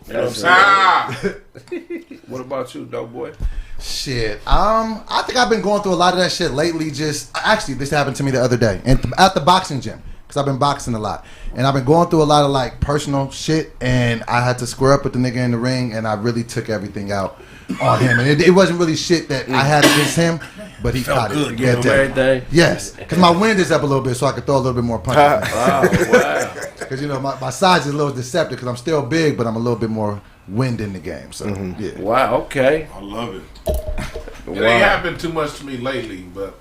[SPEAKER 2] You know what I'm saying?
[SPEAKER 7] What about you, dope boy?
[SPEAKER 6] Shit. I think I've been going through a lot of that shit lately. Actually, this happened to me the other day at the boxing gym, because I've been boxing a lot, and I've been going through a lot of like personal shit, and I had to square up with the nigga in the ring, and I really took everything out on him, and it wasn't really shit that I had against him, but he caught it.
[SPEAKER 7] Give him everything.
[SPEAKER 6] Yes, because my wind is up a little bit, so I could throw a little bit more punches.
[SPEAKER 7] Wow.
[SPEAKER 6] Because you know my size is a little deceptive, because I'm still big, but I'm a little bit more wind in the game. So yeah.
[SPEAKER 7] Wow. Okay.
[SPEAKER 2] I love it.
[SPEAKER 3] It ain't happened too much to me lately, but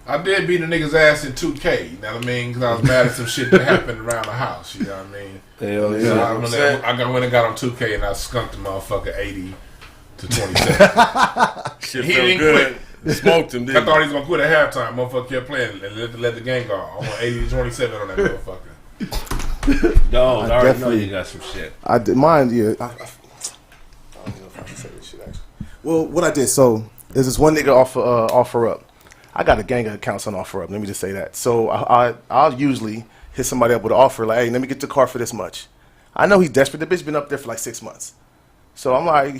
[SPEAKER 3] I did beat a nigga's ass in 2K. You know what I mean? Because I was mad at some shit that happened around the house. You know what I mean?
[SPEAKER 7] Hell yeah.
[SPEAKER 3] So I went and got on 2K and I skunked the motherfucker 80 to 27.
[SPEAKER 2] Shit
[SPEAKER 3] He
[SPEAKER 2] felt
[SPEAKER 3] didn't
[SPEAKER 2] good.
[SPEAKER 3] quit.
[SPEAKER 2] Smoked him, didn't
[SPEAKER 3] I thought he was gonna quit at halftime. Motherfucker kept playing and let the game go. I went 80 to 27 on that motherfucker.
[SPEAKER 7] Dog, I already know you got some shit.
[SPEAKER 8] I did mine. Yeah. I don't know if I can say this shit actually. Well, what I did, so there's this one nigga offer up. I got a gang of accounts on offer up. Let me just say that. So I'll usually hit somebody up with an offer like, "Hey, let me get the car for this much." I know he's desperate. The bitch been up there for like 6 months. So I'm like,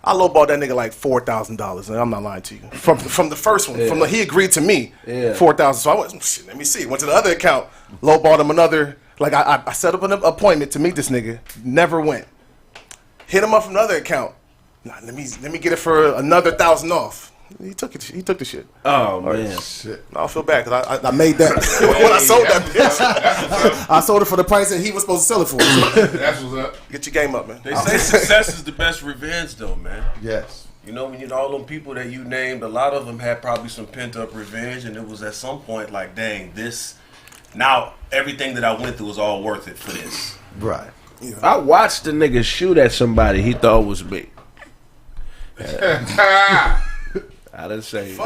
[SPEAKER 8] I lowballed that nigga like $4,000, and I'm not lying to you. From the first one, he agreed to me $4,000. So I went, shit, let me see. Went to the other account, lowballed him another. Like I set up an appointment to meet this nigga. Never went. Hit him up from another account. Nah, let me get it for another $1,000 off. He took it. He took the shit.
[SPEAKER 7] Oh man, shit.
[SPEAKER 8] I don't feel bad because I made that when I sold that bitch. I sold it for the price that he was supposed to sell it for.
[SPEAKER 3] That's what's up.
[SPEAKER 8] Get your game up, man.
[SPEAKER 2] They say success is the best revenge, though, man.
[SPEAKER 6] Yes.
[SPEAKER 2] You know, when you all them people that you named, a lot of them had probably some pent up revenge, and it was at some point like, dang, now everything that I went through was all worth it for this.
[SPEAKER 6] Right.
[SPEAKER 8] Yeah.
[SPEAKER 7] I watched the nigga shoot at somebody he thought was me. I didn't say.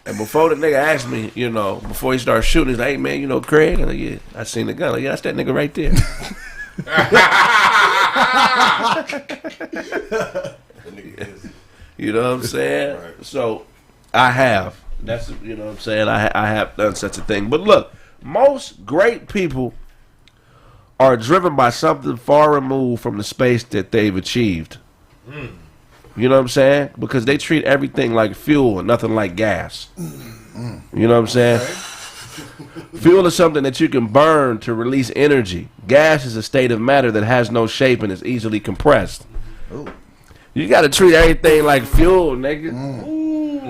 [SPEAKER 7] And before the nigga asked me, you know, before he started shooting, he's like, "Hey man, you know Kraig?" I'm like, "Yeah." I seen the gun. I'm like, "Yeah, that's that nigga right there." You know what I'm saying? Right. So I have. That's, you know what I'm saying? I have done such a thing. But look, most great people are driven by something far removed from the space that they've achieved. You know what I'm saying? Because they treat everything like fuel and nothing like gas. You know what I'm saying? Fuel is something that you can burn to release energy. Gas is a state of matter that has no shape and is easily compressed. Ooh. You got to treat everything like fuel, nigga.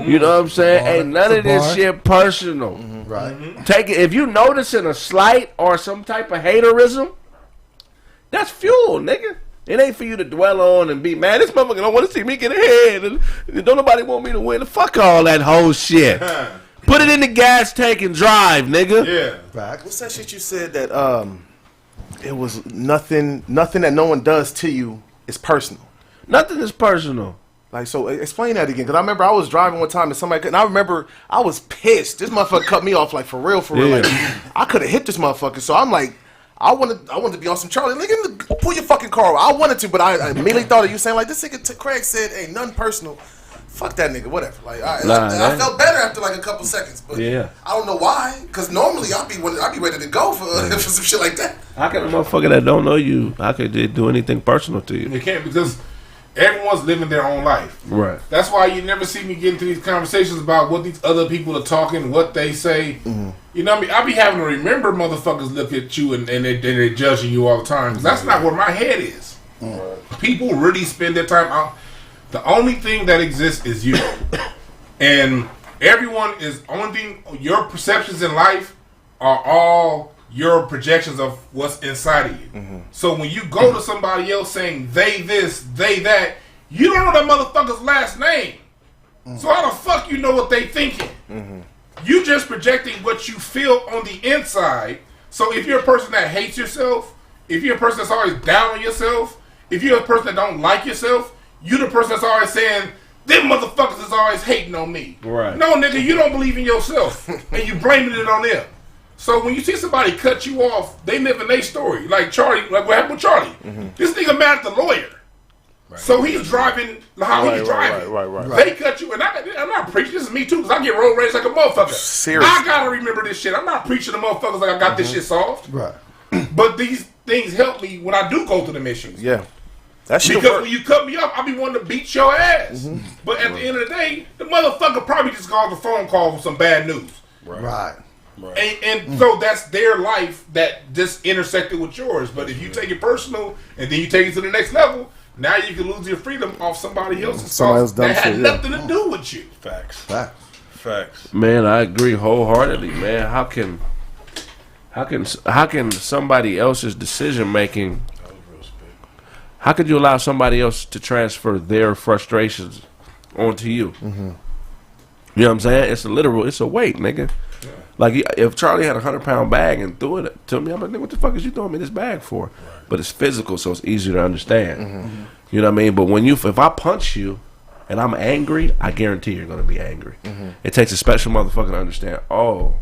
[SPEAKER 7] You know what I'm saying? Ain't none of this shit personal.
[SPEAKER 6] Right.
[SPEAKER 7] Take it. If you noticing a slight or some type of haterism, that's fuel, nigga. It ain't for you to dwell on and be mad. This motherfucker don't want to see me get ahead, and don't nobody want me to win. Fuck all that whole shit. Put it in the gas tank and drive, nigga.
[SPEAKER 8] Yeah. What's that shit you said that it was nothing that no one does to you is personal?
[SPEAKER 7] Nothing is personal.
[SPEAKER 8] Like, so explain that again, because I remember I was driving one time and somebody, and I remember I was pissed. This motherfucker cut me off like for real.
[SPEAKER 7] Yeah.
[SPEAKER 8] Like, I could have hit this motherfucker. So I'm like, I wanted to be on some Charlie. Like, pull your fucking car. I wanted to, but I immediately thought of you saying like, this nigga Kraig said, "Ain't nothing personal." Fuck that nigga. Whatever. Like, I felt better after like a couple seconds, but I don't know why. Because normally I'd be ready to go for some shit like that.
[SPEAKER 7] How can a motherfucker that don't know you, how could they do anything personal to you?
[SPEAKER 3] You can't, because everyone's living their own life.
[SPEAKER 7] Right.
[SPEAKER 3] That's why you never see me get into these conversations about what these other people are talking, what they say. You know what I mean? I be having to remember motherfuckers look at you and they're judging you all the time. 'Cause that's not where my head is. People really spend their time out. The only thing that exists is you. And Everyone is only thing. Your perceptions in life are all your projections of what's inside of you. So when you go to somebody else saying they this, they that, you don't know that motherfucker's last name. So how the fuck you know what they thinking? You just projecting what you feel on the inside. So if you're a person that hates yourself, if you're a person that's always down on yourself, if you're a person that don't like yourself, you the person that's always saying, them motherfuckers is always hating on me.
[SPEAKER 7] Right.
[SPEAKER 3] No, nigga, you don't believe in yourself. And you blaming it on them. So when you see somebody cut you off, they live in their story. Like Charlie, like what happened with Charlie. This nigga mad at the lawyer. So he's driving how he's driving. Right. They cut you, and I'm not preaching. This is me too, because I get road rage like a motherfucker.
[SPEAKER 8] Seriously.
[SPEAKER 3] I gotta remember this shit. I'm not preaching to motherfuckers like I got this shit solved.
[SPEAKER 8] Right.
[SPEAKER 3] But these things help me when I do go through them issues.
[SPEAKER 8] Yeah. That shit
[SPEAKER 3] because
[SPEAKER 8] work.
[SPEAKER 3] when you cut me off, I be wanting to beat your ass. But at the end of the day, the motherfucker probably just got a phone call with some bad news.
[SPEAKER 6] Right.
[SPEAKER 3] And so that's their life that just intersected with yours. But if you take it personal and then you take it to the next level, now you can lose your freedom off somebody else's fault that had nothing to do with you.
[SPEAKER 2] Facts.
[SPEAKER 7] Man, I agree wholeheartedly, man. How can somebody else's decision making? How could you allow somebody else to transfer their frustrations onto you? You know what I'm saying? It's a weight, nigga. Yeah. Like if Charlie had a 100-pound bag and threw it to me, I'm like, nigga, what the fuck is you throwing me this bag for? But it's physical, so it's easier to understand. You know what I mean? But if I punch you and I'm angry, I guarantee you're gonna be angry. It takes a special motherfucker to understand. Oh,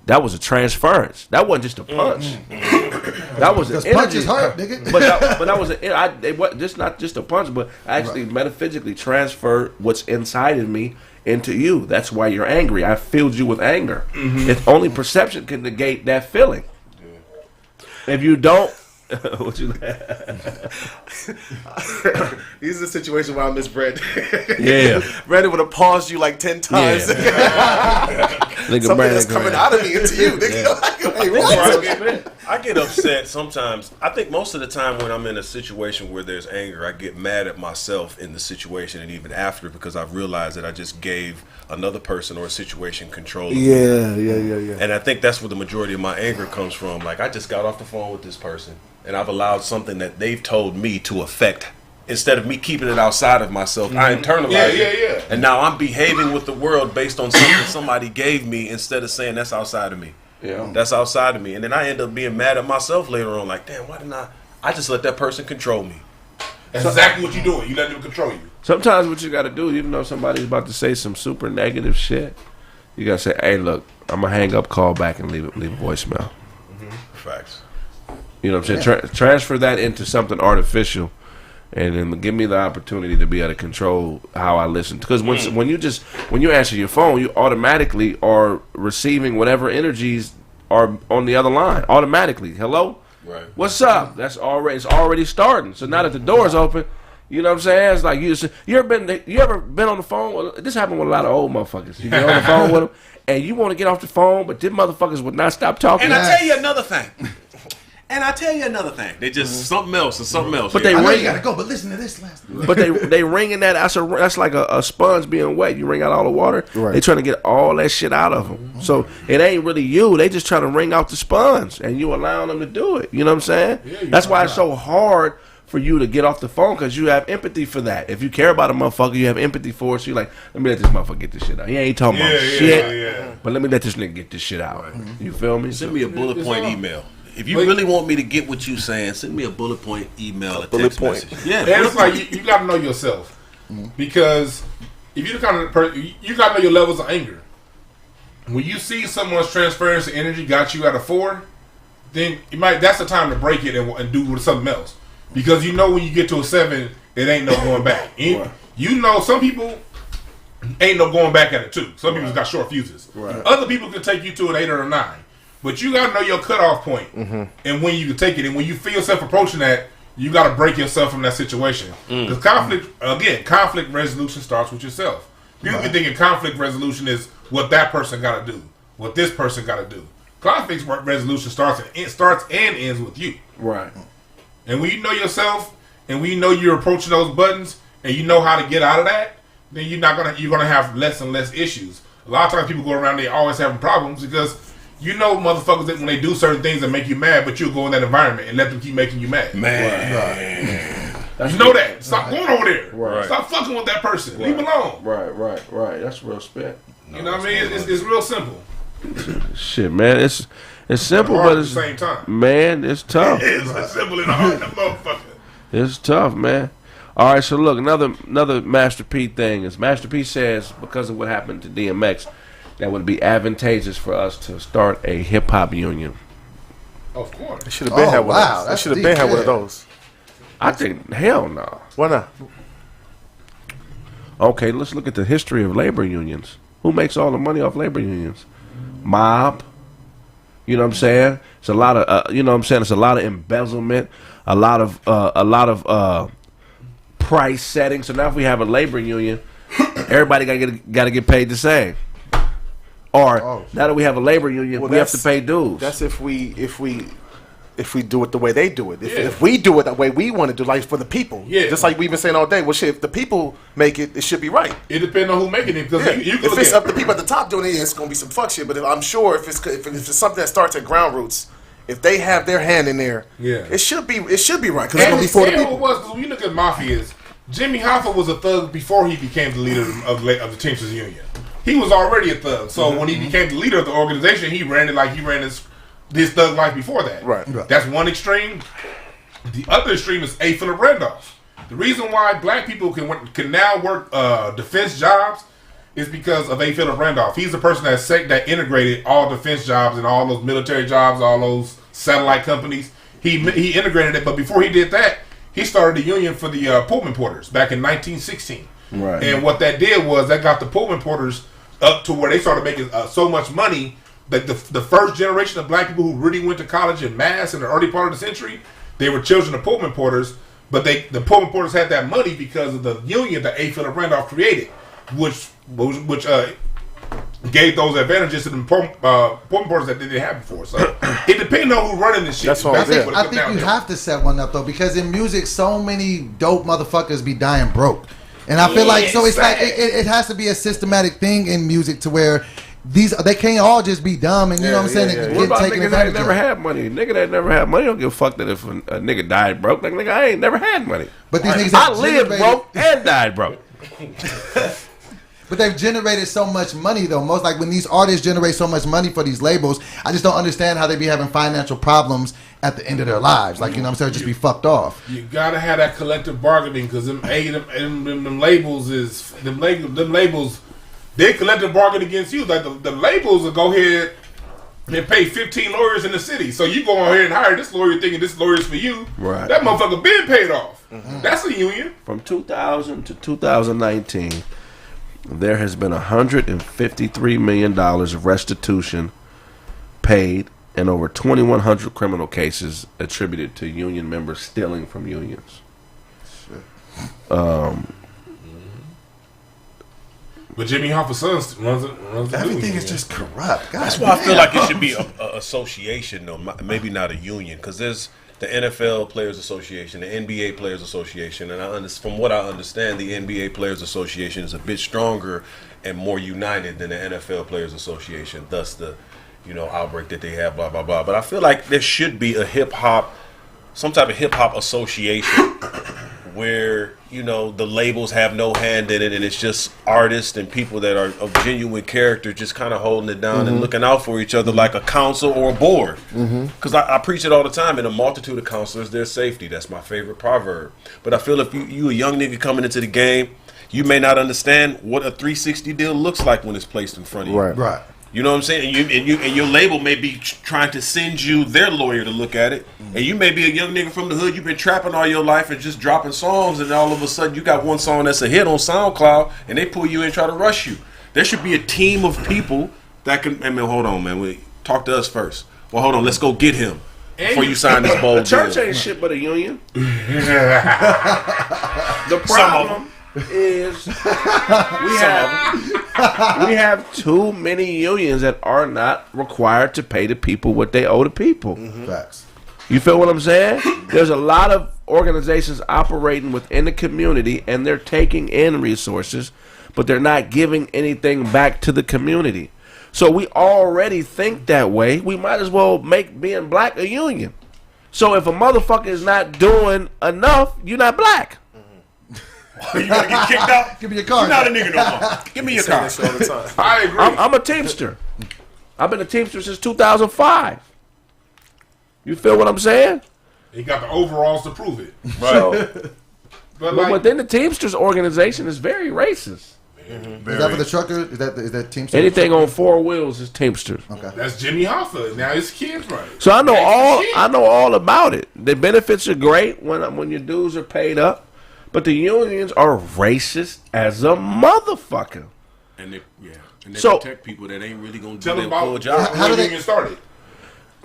[SPEAKER 7] that was a transference. That wasn't just a punch. That was an energy.
[SPEAKER 6] Punches hurt, nigga.
[SPEAKER 7] But that was just not just a punch, but I actually metaphysically transferred what's inside of me into you. That's why you're angry. I filled you with anger. If only perception can negate that feeling. If you don't, what you?
[SPEAKER 8] This is a situation where I miss Brandon.
[SPEAKER 7] Yeah,
[SPEAKER 8] Brandon would have paused you like 10 times. Something that's coming out of me into you, nigga. Like, what?
[SPEAKER 2] I get upset sometimes. I think most of the time when I'm in a situation where there's anger, I get mad at myself in the situation and even after, because I've realized that I just gave another person or a situation control of me.
[SPEAKER 8] Yeah.
[SPEAKER 2] And I think that's where the majority of my anger comes from. Like, I just got off the phone with this person and I've allowed something that they've told me to affect. Instead of me keeping it outside of myself, I internalize it. And now I'm behaving with the world based on something somebody gave me instead of saying that's outside of me.
[SPEAKER 7] Yeah.
[SPEAKER 2] That's outside of me. And then I end up being mad at myself later on. Like, damn, why didn't I just let that person control me?
[SPEAKER 3] That's exactly what you're doing. You let them control you.
[SPEAKER 7] Sometimes what you got to do, even though somebody's about to say some super negative shit, you got to say, hey, look, I'm going to hang up, call back, and leave a voicemail.
[SPEAKER 2] Facts.
[SPEAKER 7] You know what I'm saying? Transfer that into something artificial. And then give me the opportunity to be able to control how I listen. Because when you answer your phone, you automatically are receiving whatever energies are on the other line. Automatically. Hello?
[SPEAKER 2] Right.
[SPEAKER 7] What's up? It's already starting. So now that the door's open, you know what I'm saying? It's like you ever been on the phone? This happened with a lot of old motherfuckers. You get on the phone with them, and you want to get off the phone, but them motherfuckers would not stop talking.
[SPEAKER 2] And I tell you another thing. They just something else and something else.
[SPEAKER 7] But they
[SPEAKER 6] I know
[SPEAKER 7] ring.
[SPEAKER 6] you gotta go, but listen to this last.
[SPEAKER 7] But they ringing that. That's like a sponge being wet. You wring out all the water.
[SPEAKER 8] Right.
[SPEAKER 7] They trying to get all that shit out of them. So it ain't really you. They just trying to wring out the sponge, and you allowing them to do it. You know what I'm saying? Yeah, that's why it's so hard for you to get off the phone, because you have empathy for that. If you care about a motherfucker, you have empathy for it. So you're like, let me let this motherfucker get this shit out. He ain't talking about shit, but let me let this nigga get this shit out. Right. You feel me?
[SPEAKER 2] Send me a bullet point email. If you really want me to get what you saying, send me a bullet point email, a text message.
[SPEAKER 3] Yeah, and it's like you got to know yourself, because if you're the kind of person, you got to know your levels of anger. When you see someone's transference of energy got you at a 4, then that's the time to break it and do with something else, because you know when you get to a 7, it ain't no going back. You know, some people ain't no going back at a 2. Some people got short fuses. Right. Other people can take you to an 8 or a 9. But you got to know your cutoff point, and when you can take it. And when you feel yourself approaching that, you got to break yourself from that situation. Because conflict resolution starts with yourself. People be thinking conflict resolution is what that person got to do, what this person got to do. Conflict resolution starts and ends with you.
[SPEAKER 7] Right.
[SPEAKER 3] And when you know yourself, and when you know you're approaching those buttons, and you know how to get out of that, then you're gonna have less and less issues. A lot of times people go around, they always having problems because you know motherfuckers that when they do certain things that make you mad, but you'll go in that environment and let them keep making you mad. You know that. Stop going over there.
[SPEAKER 7] Right.
[SPEAKER 3] Stop fucking with that person.
[SPEAKER 7] Right.
[SPEAKER 3] Leave them alone.
[SPEAKER 7] Right. That's real spit.
[SPEAKER 3] You know what I mean? It's real simple.
[SPEAKER 7] Shit, man. It's simple,
[SPEAKER 3] Hard
[SPEAKER 7] but
[SPEAKER 3] at
[SPEAKER 7] it's
[SPEAKER 3] the same time.
[SPEAKER 7] Man, it's tough.
[SPEAKER 3] It's simple and hard, that motherfucker.
[SPEAKER 7] It's tough, man. All right, so look, another Master P thing is Master P says because of what happened to DMX, that would be advantageous for us to start a hip hop union.
[SPEAKER 3] Of course.
[SPEAKER 8] They should have been had one. They should have been had one of those.
[SPEAKER 7] I think hell no.
[SPEAKER 8] Why not?
[SPEAKER 7] Okay, let's look at the history of labor unions. Who makes all the money off labor unions? Mob. You know what I'm saying? It's a lot of It's a lot of embezzlement, a lot of price setting. So now if we have a labor union, everybody got to get paid the same. Or now that we have a labor union, we have to pay dues.
[SPEAKER 8] That's if we do it the way they do it. If we do it the way we want to do, like for the people. Yeah. Just like we've been saying all day. Well, shit, if the people make it, it should be right.
[SPEAKER 3] It depends on who making it. Because
[SPEAKER 8] if it's up to people at the top doing it, it's going to be some fuck shit. But I'm sure if it's something that starts at ground roots, if they have their hand in there, it should be right. Because it's going to be for the people.
[SPEAKER 3] When you look at mafias, Jimmy Hoffa was a thug before he became the leader of the Teamsters Union. He was already a thug. So when he became the leader of the organization, he ran it like he ran his thug life before that. Right. That's one extreme. The other extreme is A. Philip Randolph. The reason why black people can now work defense jobs is because of A. Philip Randolph. He's the person that integrated all defense jobs and all those military jobs, all those satellite companies. He integrated it, but before he did that, he started a union for the Pullman porters back in 1916. Right. And what that did was that got the Pullman porters up to where they started making so much money that the first generation of black people who really went to college in mass in the early part of the century, they were children of Pullman porters, but the Pullman porters had that money because of the union that A. Philip Randolph created, which gave those advantages to the Pullman porters that they didn't have before. So it depends on who's running this shit.
[SPEAKER 6] That's what I think you have to set one up though, because in music, so many dope motherfuckers be dying broke. And I feel like it's like it has to be a systematic thing in music to where they can't all just be dumb and you know what I'm saying.
[SPEAKER 7] What about niggas that never had money? Nigga that never had money don't give a fuck that if a nigga died broke. Like nigga, I ain't never had money. But these niggas I lived broke and died broke.
[SPEAKER 6] But they've generated so much money though. Most like when these artists generate so much money for these labels, I just don't understand how they be having financial problems at the end of their lives. Like, you know what I'm saying, just be fucked off.
[SPEAKER 3] You gotta have that collective bargaining because them labels they collective bargain against you. Like the labels will go ahead and pay 15 lawyers in the city. So you go ahead and hire this lawyer thinking this lawyer's for you. Right. That motherfucker been paid off. Mm-hmm. That's a union.
[SPEAKER 7] From 2000 to 2019, there has been $153 million of restitution paid and over 2,100 criminal cases attributed to union members stealing from unions.
[SPEAKER 3] But Jimmy Hoffa's son runs the
[SPEAKER 8] everything is just corrupt. God,
[SPEAKER 2] that's why I feel like it should be a association, though, maybe not a union, because there's the NFL Players Association, the NBA Players Association, and from what I understand, the NBA Players Association is a bit stronger and more united than the NFL Players Association. Thus the outbreak that they have, blah blah blah. But I feel like there should be some type of hip hop association where the labels have no hand in it, and it's just artists and people that are of genuine character just kind of holding it down and looking out for each other, like a council or a board. Because I preach it all the time. In a multitude of counselors, there's safety. That's my favorite proverb. But I feel if you a young nigga coming into the game, you may not understand what a 360 deal looks like when it's placed in front of you.
[SPEAKER 6] Right.
[SPEAKER 2] You know what I'm saying? And your label may be trying to send you their lawyer to look at it. And you may be a young nigga from the hood. You've been trapping all your life and just dropping songs. And all of a sudden, you got one song that's a hit on SoundCloud. And they pull you in and try to rush you. There should be a team of people that can... hold on, man. Talk to us first. Well, hold on. Let's go get him before you sign this bold
[SPEAKER 7] deal. The church ain't shit but a union. The problem is we have too many unions that are not required to pay the people what they owe the people.
[SPEAKER 6] Facts.
[SPEAKER 7] You feel what I'm saying? There's a lot of organizations operating within the community, and they're taking in resources, but they're not giving anything back to the community. So we already think that way. We might as well make being black a union. So if a motherfucker is not doing enough, you're not black.
[SPEAKER 2] You gonna get kicked out?
[SPEAKER 6] Give me your card.
[SPEAKER 2] You're not a nigga no more. Give me your card.
[SPEAKER 3] I agree.
[SPEAKER 7] I'm a Teamster. I've been a Teamster since 2005. You feel what I'm saying?
[SPEAKER 3] He got the overalls to prove it.
[SPEAKER 7] Right. So, but within the Teamsters organization is very racist.
[SPEAKER 6] Is that for the trucker? Is that Teamsters?
[SPEAKER 7] Anything on 4 wheels is Teamsters.
[SPEAKER 6] Okay.
[SPEAKER 3] That's Jimmy Hoffa. Now his kids right.
[SPEAKER 7] So I know all about it. The benefits are great when your dues are paid up, but the unions are racist as a motherfucker.
[SPEAKER 2] And they
[SPEAKER 7] So-
[SPEAKER 2] protect people that ain't really gonna do
[SPEAKER 3] Tell
[SPEAKER 2] their
[SPEAKER 3] them
[SPEAKER 2] full
[SPEAKER 3] about
[SPEAKER 2] job.
[SPEAKER 3] how the union started.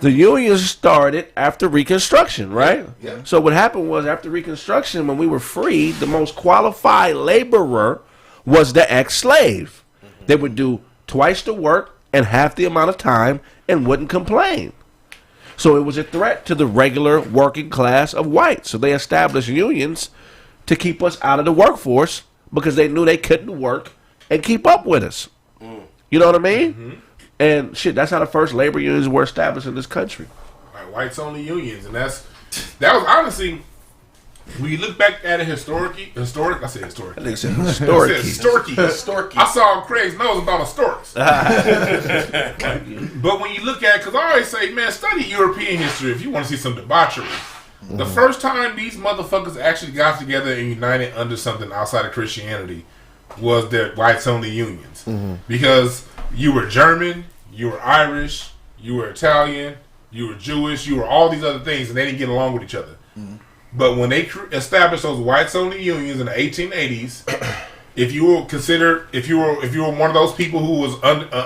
[SPEAKER 7] The union started after Reconstruction, right?
[SPEAKER 3] Yeah.
[SPEAKER 7] So what happened was after Reconstruction, when we were freed, the most qualified laborer was the ex-slave. They would do twice the work and half the amount of time and wouldn't complain. So it was a threat to the regular working class of whites. So they established unions to keep us out of the workforce because they knew they couldn't work and keep up with us. You know what I mean?
[SPEAKER 3] Mm-hmm.
[SPEAKER 7] And shit, that's how the first labor unions were established in this country.
[SPEAKER 3] Like whites only unions, and that was honestly, when you look back at it historic. I said historic.
[SPEAKER 7] I think it's historic.
[SPEAKER 3] I said storky. I saw Kraig's nose about a storks. But when you look at, because I always say, man, study European history if you want to see some debauchery. The first time these motherfuckers actually got together and united under something outside of Christianity was their whites only unions. Because you were German, you were Irish, you were Italian, you were Jewish, you were all these other things, and they didn't get along with each other. But when they established those whites only unions in the 1880s, if you were one of those people who was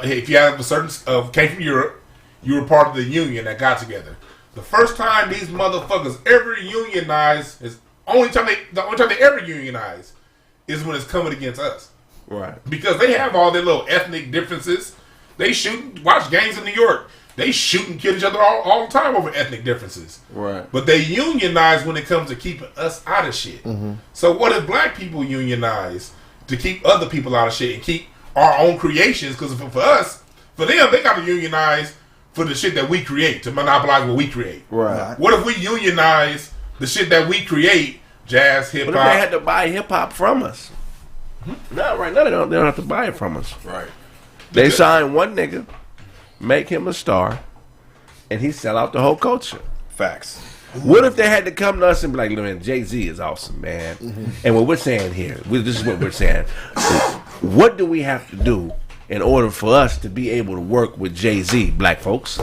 [SPEAKER 3] if you had a certain came from Europe, you were part of the union that got together. The first time these motherfuckers ever unionized the only time they ever unionize is when it's coming against us.
[SPEAKER 7] Right.
[SPEAKER 3] Because they have all their little ethnic differences. They watch games in New York. They shoot and kill each other all the time over ethnic differences.
[SPEAKER 7] Right.
[SPEAKER 3] But they unionize when it comes to keeping us out of shit. So what if black people unionize to keep other people out of shit and keep our own creations? Because for them, they got to unionize for the shit that we create, to monopolize what we create.
[SPEAKER 7] Right.
[SPEAKER 3] What if we unionize the shit that we create, jazz, hip hop?
[SPEAKER 7] But if they had to buy hip hop from us. No, right now they don't have to buy it from us.
[SPEAKER 2] Right.
[SPEAKER 7] They sign one nigga, make him a star, and he sell out the whole culture.
[SPEAKER 2] Facts.
[SPEAKER 7] What if they had to come to us and be like, man, Jay-Z is awesome, man. And what we're saying here, this is what we're saying. What do we have to do in order for us to be able to work with Jay-Z, black folks?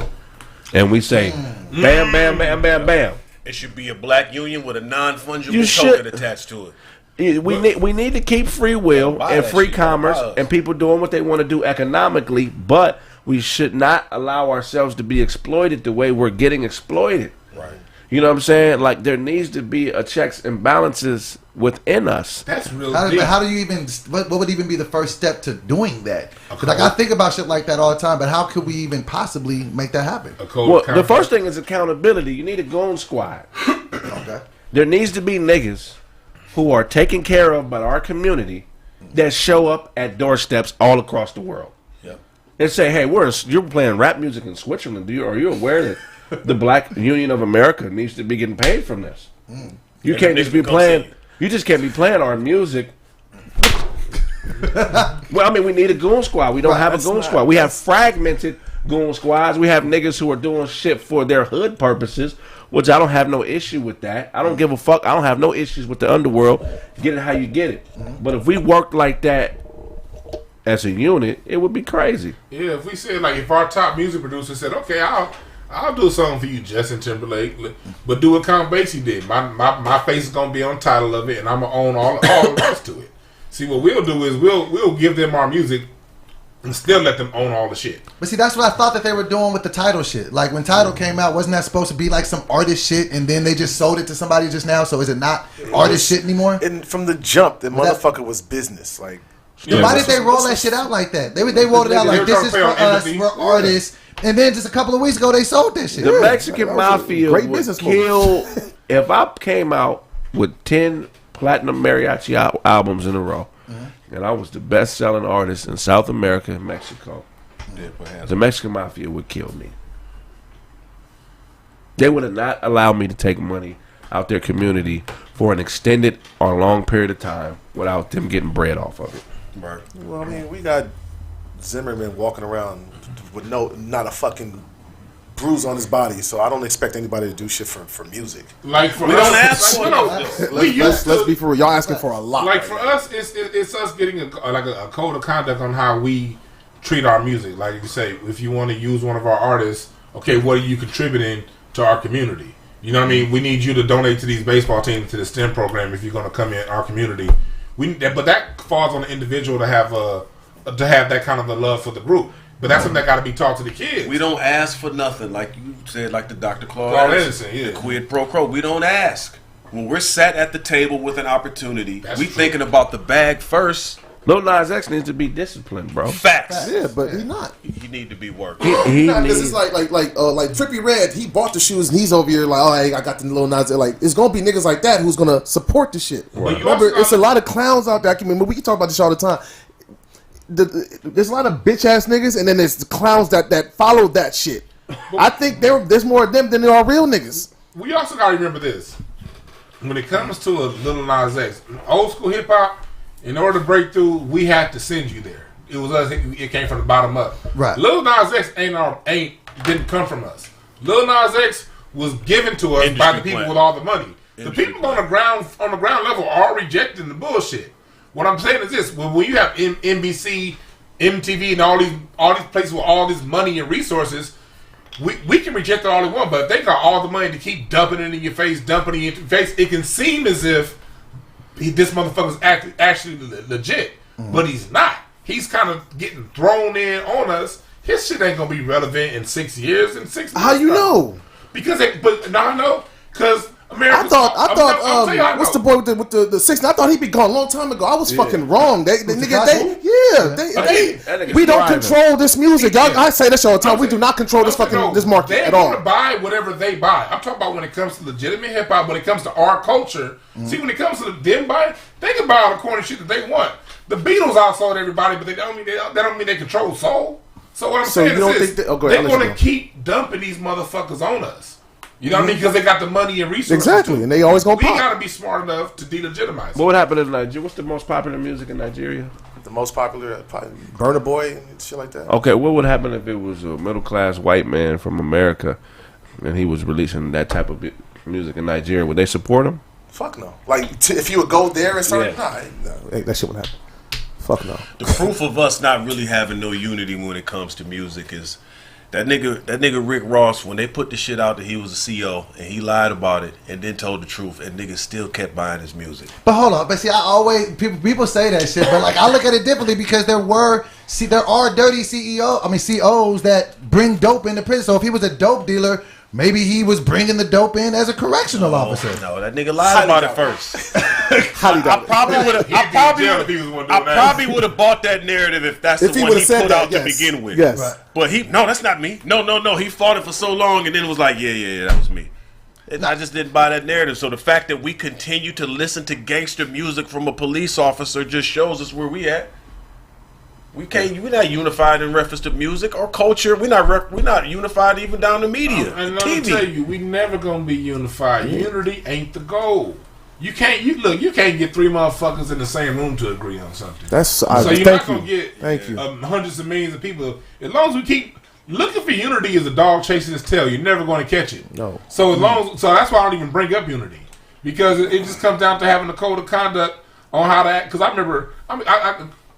[SPEAKER 7] And we say, bam, bam, bam, bam, bam.
[SPEAKER 2] It should be a black union with a non-fungible token attached to it.
[SPEAKER 7] We need to keep free will and free commerce and people doing what they want to do economically, but we should not allow ourselves to be exploited the way we're getting exploited.
[SPEAKER 2] Right.
[SPEAKER 7] You know what I'm saying? Like, there needs to be a checks and balances within us.
[SPEAKER 3] That's real
[SPEAKER 6] deep. How do you even, what would even be the first step to doing that? Because like, I think about shit like that all the time, but how could we even possibly make that happen?
[SPEAKER 7] Well, the first thing is accountability. You need a goon squad.
[SPEAKER 6] Okay.
[SPEAKER 7] There needs to be niggas who are taken care of by our community that show up at doorsteps all across the world.
[SPEAKER 2] Yeah.
[SPEAKER 7] And say, hey, you're playing rap music in Switzerland. Are you aware that the Black Union of America needs to be getting paid from this? You can't just be playing. You just can't be playing our music. Well, I mean, we need a goon squad. We don't have a goon squad. We have fragmented goon squads. We have niggas who are doing shit for their hood purposes, which I don't have no issue with that. I don't give a fuck. I don't have no issues with the underworld. Get it how you get it. But if we worked like that as a unit, it would be crazy.
[SPEAKER 3] Yeah, if we said, like, if our top music producer said, okay, I'll do something for you, Justin Timberlake, but do what Count Basie did. My face is gonna be on the title of it, and I'm gonna own all the rights to it. See, what we'll do is we'll give them our music and still let them own all the shit.
[SPEAKER 6] But see, that's what I thought that they were doing with the Tidal shit. Like, when Tidal came out, wasn't that supposed to be like some artist shit, and then they just sold it to somebody just now? So is it not artist shit anymore?
[SPEAKER 8] And from the jump, the motherfucker was business. Like,
[SPEAKER 6] why did they roll that shit out like that? They rolled it out like, this is for us, we're artists, And then just a couple of weeks ago, they sold this shit.
[SPEAKER 7] The Mexican Mafia
[SPEAKER 6] great
[SPEAKER 7] would
[SPEAKER 6] business
[SPEAKER 7] kill. If I came out with 10 platinum mariachi albums in a row, and I was the best-selling artist in South America and Mexico, the Mexican Mafia would kill me. They would have not allowed me to take money out their community for an extended or long period of time without them getting bread off of it.
[SPEAKER 8] Right. Well, I mean, we got Zimmerman walking around with not a fucking bruise on his body, so I don't expect anybody to do shit for music.
[SPEAKER 3] Like for
[SPEAKER 8] we
[SPEAKER 3] us,
[SPEAKER 8] don't ask for
[SPEAKER 3] let's
[SPEAKER 8] be for real. Y'all asking for a lot.
[SPEAKER 3] Like for us, it's us getting a code of conduct on how we treat our music. Like you say, if you want to use one of our artists, okay, what are you contributing to our community? You know what I mean? We need you to donate to these baseball teams, to the STEM program if you're going to come in our community. But that falls on the individual to have that kind of a love for the group. But that's something that got to be taught to the kids.
[SPEAKER 2] We don't ask for nothing, like you said, like the Dr. Claude Edison, the quid pro quo. We don't ask. When we're sat at the table with an opportunity, thinking about the bag first.
[SPEAKER 7] Lil Nas X needs to be disciplined, bro.
[SPEAKER 2] Facts.
[SPEAKER 8] Yeah, but he's not.
[SPEAKER 2] He need to be worked.
[SPEAKER 8] He not, this is like Trippie Redd. He bought the shoes and he's over here like, oh, hey, I got the Lil Nas. Like, it's gonna be niggas like that who's gonna support the shit. Right. Remember, it's a lot of clowns out there. I mean, we can talk about this all the time. There's a lot of bitch ass niggas, and then there's the clowns that follow that shit. I think there's more of them than there are real niggas.
[SPEAKER 3] We also gotta remember this: when it comes to a Lil Nas X, old school hip hop, in order to break through, we had to send you there. It was us. It came from the bottom up.
[SPEAKER 6] Right.
[SPEAKER 3] Lil Nas X didn't come from us. Lil Nas X was given to us by the people with all the money. The people on the ground level are rejecting the bullshit. What I'm saying is this: when you have NBC, MTV, and all these places with all this money and resources, we can reject it all we want. But if they got all the money to keep dumping it in your face, it can seem as if this motherfucker's actually legit, but he's not. He's kind of getting thrown in on us. His shit ain't gonna be relevant in 6 years. In 6 months.
[SPEAKER 8] How you know?
[SPEAKER 3] Because I know because America.
[SPEAKER 8] I thought what's the boy with the 6? I thought he'd be gone a long time ago. I was fucking wrong. We don't control this music. Y'all, I say this all the time. We do not control this market at all.
[SPEAKER 3] They're gonna buy whatever they buy. I'm talking about when it comes to legitimate hip hop. When it comes to our culture, see, when it comes to them buying, they can buy all the corny shit that they want. The Beatles outsold everybody, but they don't mean they control soul. So what I'm saying is this: they're gonna keep dumping these motherfuckers on us. You know what I mean? Because they got the money and resources.
[SPEAKER 8] Exactly, and they always gonna pop.
[SPEAKER 3] We gotta be smart enough to delegitimize.
[SPEAKER 7] What happened in Nigeria? What's the most popular music in Nigeria?
[SPEAKER 8] The most popular, probably Burna Boy and shit like that.
[SPEAKER 7] Okay, what would happen if it was a middle class white man from America and he was releasing that type of music in Nigeria? Would they support him?
[SPEAKER 8] Fuck no. Like if you would go there and start, that shit would happen. Fuck no.
[SPEAKER 2] The proof of us not really having no unity when it comes to music is that nigga Rick Ross, when they put the shit out that he was a CEO and he lied about it and then told the truth, and niggas still kept buying his music.
[SPEAKER 6] But hold on, but see, I always people say that shit, but like I look at it differently because there are dirty CEOs that bring dope into prison. So if he was a dope dealer, maybe he was bringing the dope in as a correctional officer.
[SPEAKER 2] No, that nigga lied about it first. I probably would have bought that narrative if that's the one he put out to begin with.
[SPEAKER 8] Yes. Right.
[SPEAKER 2] But no, that's not me. No. He fought it for so long and then it was like, yeah, that was me. And I just didn't buy that narrative. So the fact that we continue to listen to gangster music from a police officer just shows us where we at. We're not unified in reference to music or culture. We're not unified even down to media.
[SPEAKER 3] And let me tell you, we never gonna be unified. Unity ain't the goal. You can't get three motherfuckers in the same room to agree on something. So you're not gonna get hundreds of millions of people. As long as we keep looking for unity, as a dog chasing his tail, you're never going to catch it.
[SPEAKER 8] No.
[SPEAKER 3] So so that's why I don't even bring up unity, because it just comes down to having a code of conduct on how to act. Because I remember,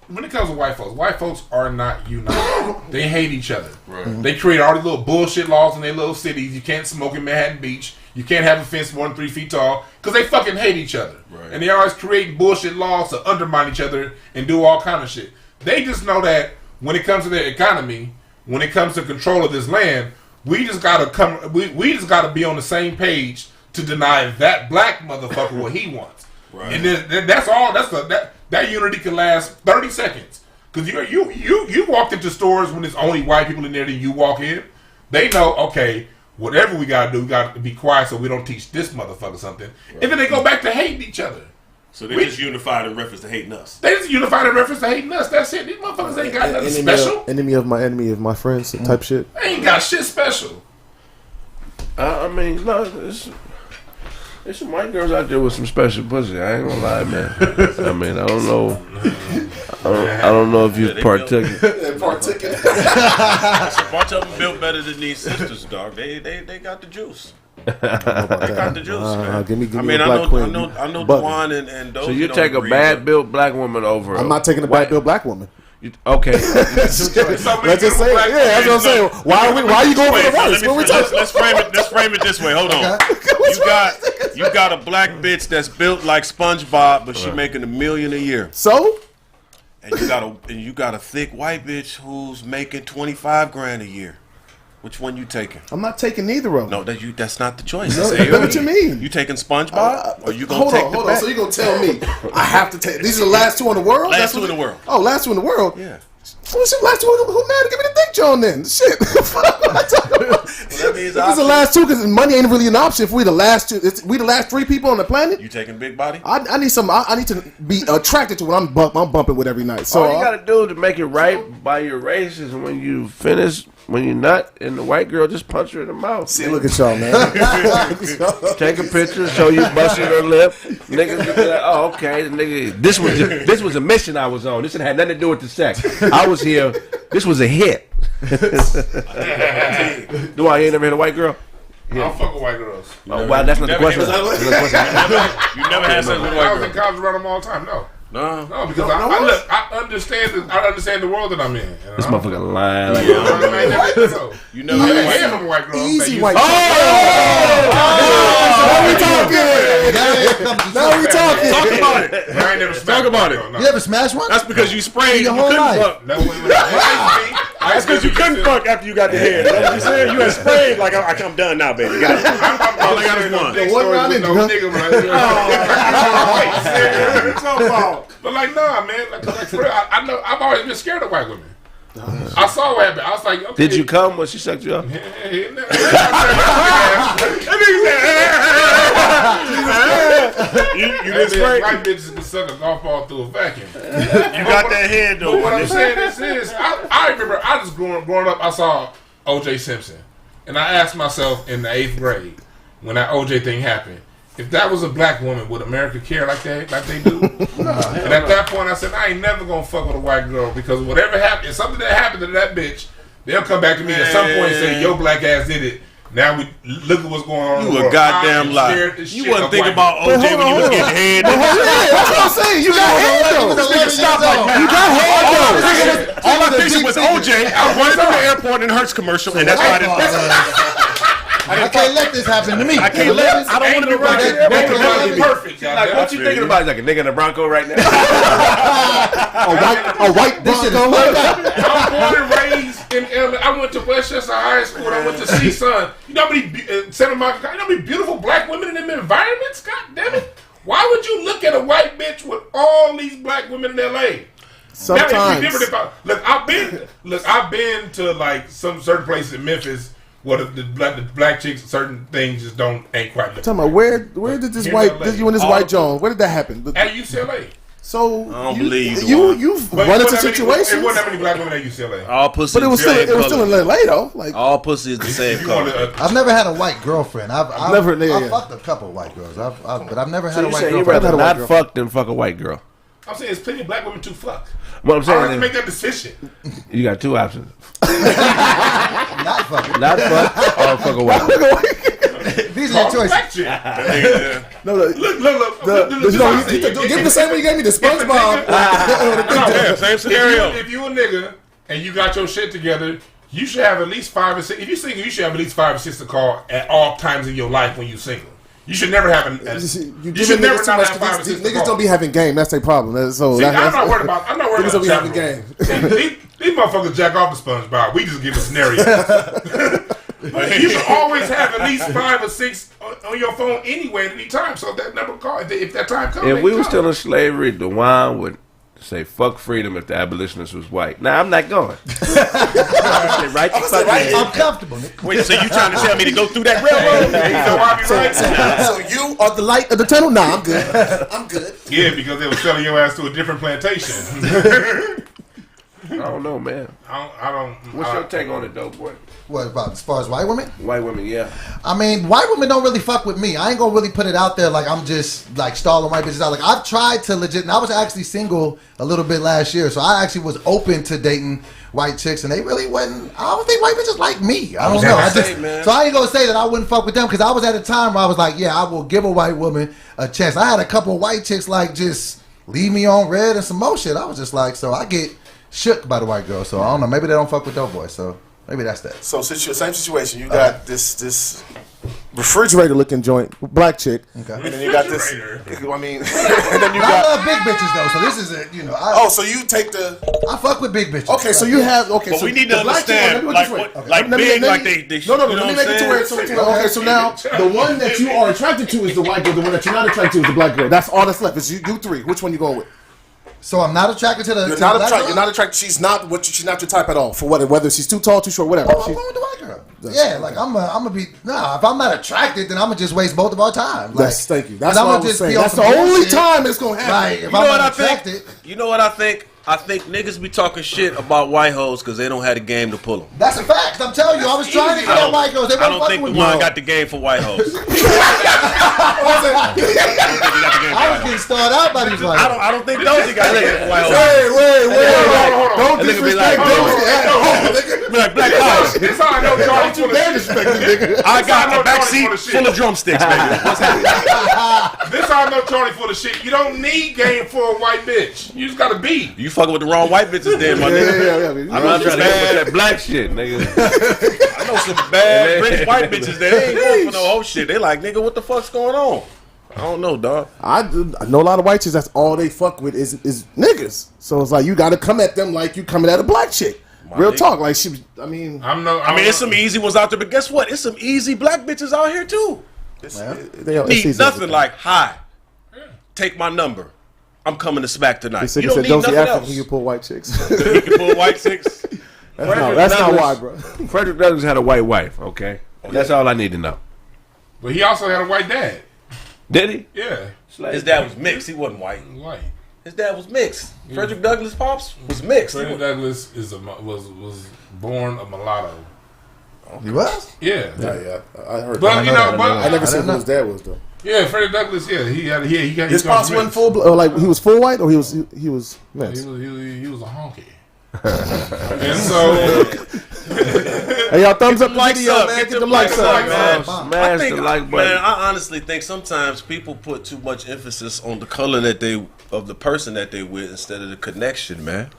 [SPEAKER 3] when it comes to white folks are not united. They hate each other. Right. They create all these little bullshit laws in their little cities. You can't smoke in Manhattan Beach. You can't have a fence more than 3 feet tall, because they fucking hate each other. Right. And they always create bullshit laws to undermine each other and do all kind of shit. They just know that when it comes to their economy, when it comes to control of this land, we just gotta we just gotta be on the same page to deny that black motherfucker what he wants. Right. And then that's all. That unity can last 30 seconds. Because you walked into stores when there's only white people in there that you walk in. They know, okay, whatever we got to do, we got to be quiet so we don't teach this motherfucker something. Right. And then they go back to hating each other.
[SPEAKER 2] So they just unified in reference to hating us.
[SPEAKER 3] They just unified in reference to hating us. That's it. These motherfuckers ain't got nothing special.
[SPEAKER 4] Enemy of my friends type shit.
[SPEAKER 3] They ain't got shit special.
[SPEAKER 7] I mean, no, there's some white girls out there with some special pussy. I ain't gonna lie, man. I mean, I don't know. I don't know if you partaking.
[SPEAKER 2] A bunch of them built better than these sisters, dog. They got the juice. They got the juice, man.
[SPEAKER 4] Give me
[SPEAKER 2] I mean, I know Dwan and Dozie.
[SPEAKER 7] So you take a bad built black woman over.
[SPEAKER 4] I'm not taking a bad built black woman.
[SPEAKER 7] Okay.
[SPEAKER 4] Let's just say, that's what I'm saying. Why are you going for the worst?
[SPEAKER 2] Let's frame it this way. Hold on. You got a black bitch that's built like SpongeBob, but she making $1 million a year.
[SPEAKER 4] So?
[SPEAKER 2] And you got a thick white bitch who's making $25,000 a year. Which one you taking?
[SPEAKER 4] I'm not taking neither of them.
[SPEAKER 2] No, that's not the choice.
[SPEAKER 4] No, that's what you mean.
[SPEAKER 2] You taking SpongeBob, or you gonna take
[SPEAKER 4] hold on. So you gonna tell me I have to take? These are the last two in the world.
[SPEAKER 2] Last two in the world.
[SPEAKER 4] Oh, last two in the world.
[SPEAKER 2] Yeah.
[SPEAKER 4] Well, shit, last two. Who mad to give me the dick, John? Then shit.
[SPEAKER 2] That means
[SPEAKER 4] this is the last two because money ain't really an option. If we the last two, we the last three people on the planet.
[SPEAKER 2] You taking big body?
[SPEAKER 4] I need some. I need to be attracted to what I'm bumping with every night. So
[SPEAKER 7] all you gotta do to make it right by your race is when you finish. When you nut and the white girl, just punch her in the mouth.
[SPEAKER 4] See, look at y'all, man.
[SPEAKER 7] Take a picture, show you busting her lip. Niggas be like, oh, okay, nigga, this was a mission I was on. This had nothing to do with the sex. I was here. This was a hit. Do I ain't never hit a white girl?
[SPEAKER 3] I don't fuck with white girls.
[SPEAKER 7] Oh, wow, that's not the question.
[SPEAKER 2] You never had sex with a white girl.
[SPEAKER 3] I was in college around them all the time. No, because I understand the world that I'm in.
[SPEAKER 7] This motherfucker lying. Like,
[SPEAKER 3] you never had from a white girl.
[SPEAKER 4] Easy white
[SPEAKER 3] girl.
[SPEAKER 4] Now we talking.
[SPEAKER 2] Talk about it.
[SPEAKER 3] I ain't never
[SPEAKER 2] Talk about it.
[SPEAKER 6] You ever smash one?
[SPEAKER 2] That's because you sprayed.
[SPEAKER 6] Your whole life.
[SPEAKER 2] That's because you couldn't fuck after you got the head. That's what you said. You had sprayed like I'm done now, baby. Got it. All I got is one.
[SPEAKER 3] One round in, But like, nah, man. Like for real, I know I've always been scared of white women. I saw what happened. I was like, okay.
[SPEAKER 7] Did you come when she sucked you up?
[SPEAKER 3] You didn't spray. White bitches can suck a golf ball through a vacuum.
[SPEAKER 2] You got that head though.
[SPEAKER 3] But what I'm saying is, I remember I just growing up. I saw O.J. Simpson, and I asked myself in the 8th grade when that O.J. thing happened, if that was a black woman, would America care like they do? And at that point, I said, I ain't never gonna fuck with a white girl because whatever happened, if something that happened to that bitch, they'll come back to me at some point and say, "Your black ass did it." Now we look at what's going on.
[SPEAKER 2] You a goddamn lie. You wasn't thinking about OJ when you was getting head.
[SPEAKER 4] That's what I'm saying. You got head though. You got head though.
[SPEAKER 2] All I pictured was OJ. I went to the airport in Hertz commercial, and that's why I didn't.
[SPEAKER 6] I can't let this happen to me.
[SPEAKER 2] I can't let this. I don't want to be right.
[SPEAKER 3] Perfect.
[SPEAKER 7] Like, what you thinking about? He's like a nigga in a Bronco right now.
[SPEAKER 4] A white Bronco.
[SPEAKER 3] I'm born and raised in LA. I went to Westchester High School. I went to CSUN. You know how many Santa Monica? You know how many beautiful black women in them environments? God damn it! Why would you look at a white bitch with all these black women in LA?
[SPEAKER 4] Sometimes.
[SPEAKER 3] Now, it'd be different if I've been to like some certain places in Memphis. Well, the black chicks, certain things just ain't quite.
[SPEAKER 4] Talking about where did this you and this white John? Where did that happen?
[SPEAKER 3] At UCLA.
[SPEAKER 4] So
[SPEAKER 2] I don't believe
[SPEAKER 4] you've run into situations.
[SPEAKER 3] It wasn't that many black women at UCLA.
[SPEAKER 2] All pussy,
[SPEAKER 4] but it was still in LA though. Like
[SPEAKER 2] all pussy is the same color.
[SPEAKER 6] I've never had a white girlfriend. I've fucked a couple of white girls. But I've never had a white girlfriend.
[SPEAKER 7] You rather not fuck than fuck a white girl.
[SPEAKER 3] I'm saying there's plenty of black women to fuck.
[SPEAKER 7] What I'm saying,
[SPEAKER 3] I already make that decision.
[SPEAKER 7] You got two options.
[SPEAKER 6] Not fuck
[SPEAKER 7] or fuck a white.
[SPEAKER 6] These are the choices.
[SPEAKER 4] No, look. Give me the same way you gave me the SpongeBob.
[SPEAKER 2] Same scenario.
[SPEAKER 3] If you a nigga and you got your shit together, you should have at least 5 or 6. If you're single, you should have at least 5 or 6 to call at all times in your life when you're single. You should never have you should never not have 5 or 6
[SPEAKER 4] niggas don't be having game. That's their problem.
[SPEAKER 3] I'm not worried about
[SPEAKER 4] niggas don't be having game.
[SPEAKER 3] These motherfuckers jack off the SpongeBob. We just give a scenario. You should always have at least 5 or 6 on your phone anyway at any time. So that number call if that time comes.
[SPEAKER 7] If we were still in slavery, DeJuan would say fuck freedom if the abolitionist was white. Nah, I'm not going.
[SPEAKER 8] I'm comfortable.
[SPEAKER 2] Wait, so you trying to tell me to go through that railroad?
[SPEAKER 8] So you are the light of the tunnel? Nah, I'm good. I'm good.
[SPEAKER 3] Yeah, because they were selling your ass to a different plantation.
[SPEAKER 7] I don't know, man.
[SPEAKER 3] I don't.
[SPEAKER 7] What's your take on it, though, boy?
[SPEAKER 4] What about as far as white women?
[SPEAKER 7] White women, yeah.
[SPEAKER 4] I mean, white women don't really fuck with me. I ain't gonna really put it out there like I'm just like stalling white bitches out. Like I've tried to legit, and I was actually single a little bit last year, so I actually was open to dating white chicks, and they really wasn't. I don't think white bitches like me. I don't know. So I ain't gonna say that I wouldn't fuck with them because I was at a time where I was like, yeah, I will give a white woman a chance. I had a couple of white chicks like just leave me on red and some more shit. I was just like, so I get shook by the white girl. So I don't know. Maybe they don't fuck with dope boys. So. Maybe that's that.
[SPEAKER 8] So same situation. You got this refrigerator looking joint, black chick. Okay. And then you got this. I mean, and then you got.
[SPEAKER 4] I love big bitches though. So this is a
[SPEAKER 8] so you take the.
[SPEAKER 4] I fuck with big bitches.
[SPEAKER 8] Okay, so you have
[SPEAKER 2] But
[SPEAKER 8] so
[SPEAKER 2] we need to understand
[SPEAKER 8] they.
[SPEAKER 2] Let me make
[SPEAKER 8] it to where. Okay, so now the one that you are attracted to is the white girl. The one that you're not attracted to is the black girl. That's all that's left. It's you three. Which one you going with?
[SPEAKER 4] So I'm not attracted to the.
[SPEAKER 8] You're not attracted. She's not she's not your type at all. For whether she's too tall, too short, whatever.
[SPEAKER 4] I'm going with the white girl. Yeah, like I'm gonna be. Nah, if I'm not attracted, then I'm gonna just waste both of our time. Like,
[SPEAKER 8] thank you. That's what I was saying. That's the only time it's gonna happen.
[SPEAKER 4] Like, if I'm not attracted,
[SPEAKER 2] you know what I think? I think niggas be talking shit about white hoes because they don't have the game to pull them.
[SPEAKER 4] That's a fact. I'm telling you, I was trying to get at white girls. They
[SPEAKER 2] I don't think the one got the game for white hoes.
[SPEAKER 4] I was getting started out by these white hoes.
[SPEAKER 2] I don't think Dozie got the game for white hoes.
[SPEAKER 8] Wait. Don't disrespect Dozie.
[SPEAKER 2] Be like, black house.
[SPEAKER 3] This how I know Charlie full of
[SPEAKER 2] I got a backseat full of drumsticks, baby. What's happening?
[SPEAKER 3] This how I know Charlie full of shit. You don't need game for a white bitch. You just gotta be.
[SPEAKER 2] You fucking with the wrong white bitches then, my nigga.
[SPEAKER 7] I'm not trying to get with that black shit, nigga.
[SPEAKER 2] I know some bad British white bitches that they ain't going for no whole shit. They like, nigga, what the fuck's going on? I don't know, dog.
[SPEAKER 8] I know a lot of white chicks. That's all they fuck with is niggas. So it's like you got to come at them like you coming at a black chick. Real talk, like she. I mean,
[SPEAKER 2] it's some easy ones out there, but guess what? It's some easy black bitches out here too. Need nothing like, hi, take my number. I'm coming to smack tonight.
[SPEAKER 8] You don't need nothing else. He can pull white chicks.
[SPEAKER 2] He can pull white chicks.
[SPEAKER 8] That's not why, bro.
[SPEAKER 7] Frederick Douglass had a white wife. Okay, that's all I need to know.
[SPEAKER 3] But he also had a white dad.
[SPEAKER 7] Did he?
[SPEAKER 3] Yeah.
[SPEAKER 2] His dad was mixed. He wasn't white.
[SPEAKER 3] White.
[SPEAKER 2] His dad was mixed. Frederick Douglass' pops was mixed.
[SPEAKER 3] Frederick Douglass was born a mulatto.
[SPEAKER 4] He was?
[SPEAKER 3] Yeah.
[SPEAKER 8] I heard.
[SPEAKER 3] But
[SPEAKER 8] I never seen who his dad was though.
[SPEAKER 3] Yeah, Frederick Douglass. Yeah, he got.
[SPEAKER 8] His pops wasn't full. Like he was full white, or he was mixed.
[SPEAKER 3] He was a honky. And so,
[SPEAKER 8] hey, y'all, thumbs up the video, man. Get them likes up, man.
[SPEAKER 7] Smash the like button.
[SPEAKER 2] Man, I honestly think sometimes people put too much emphasis on the color of the person that they with instead of the connection, man.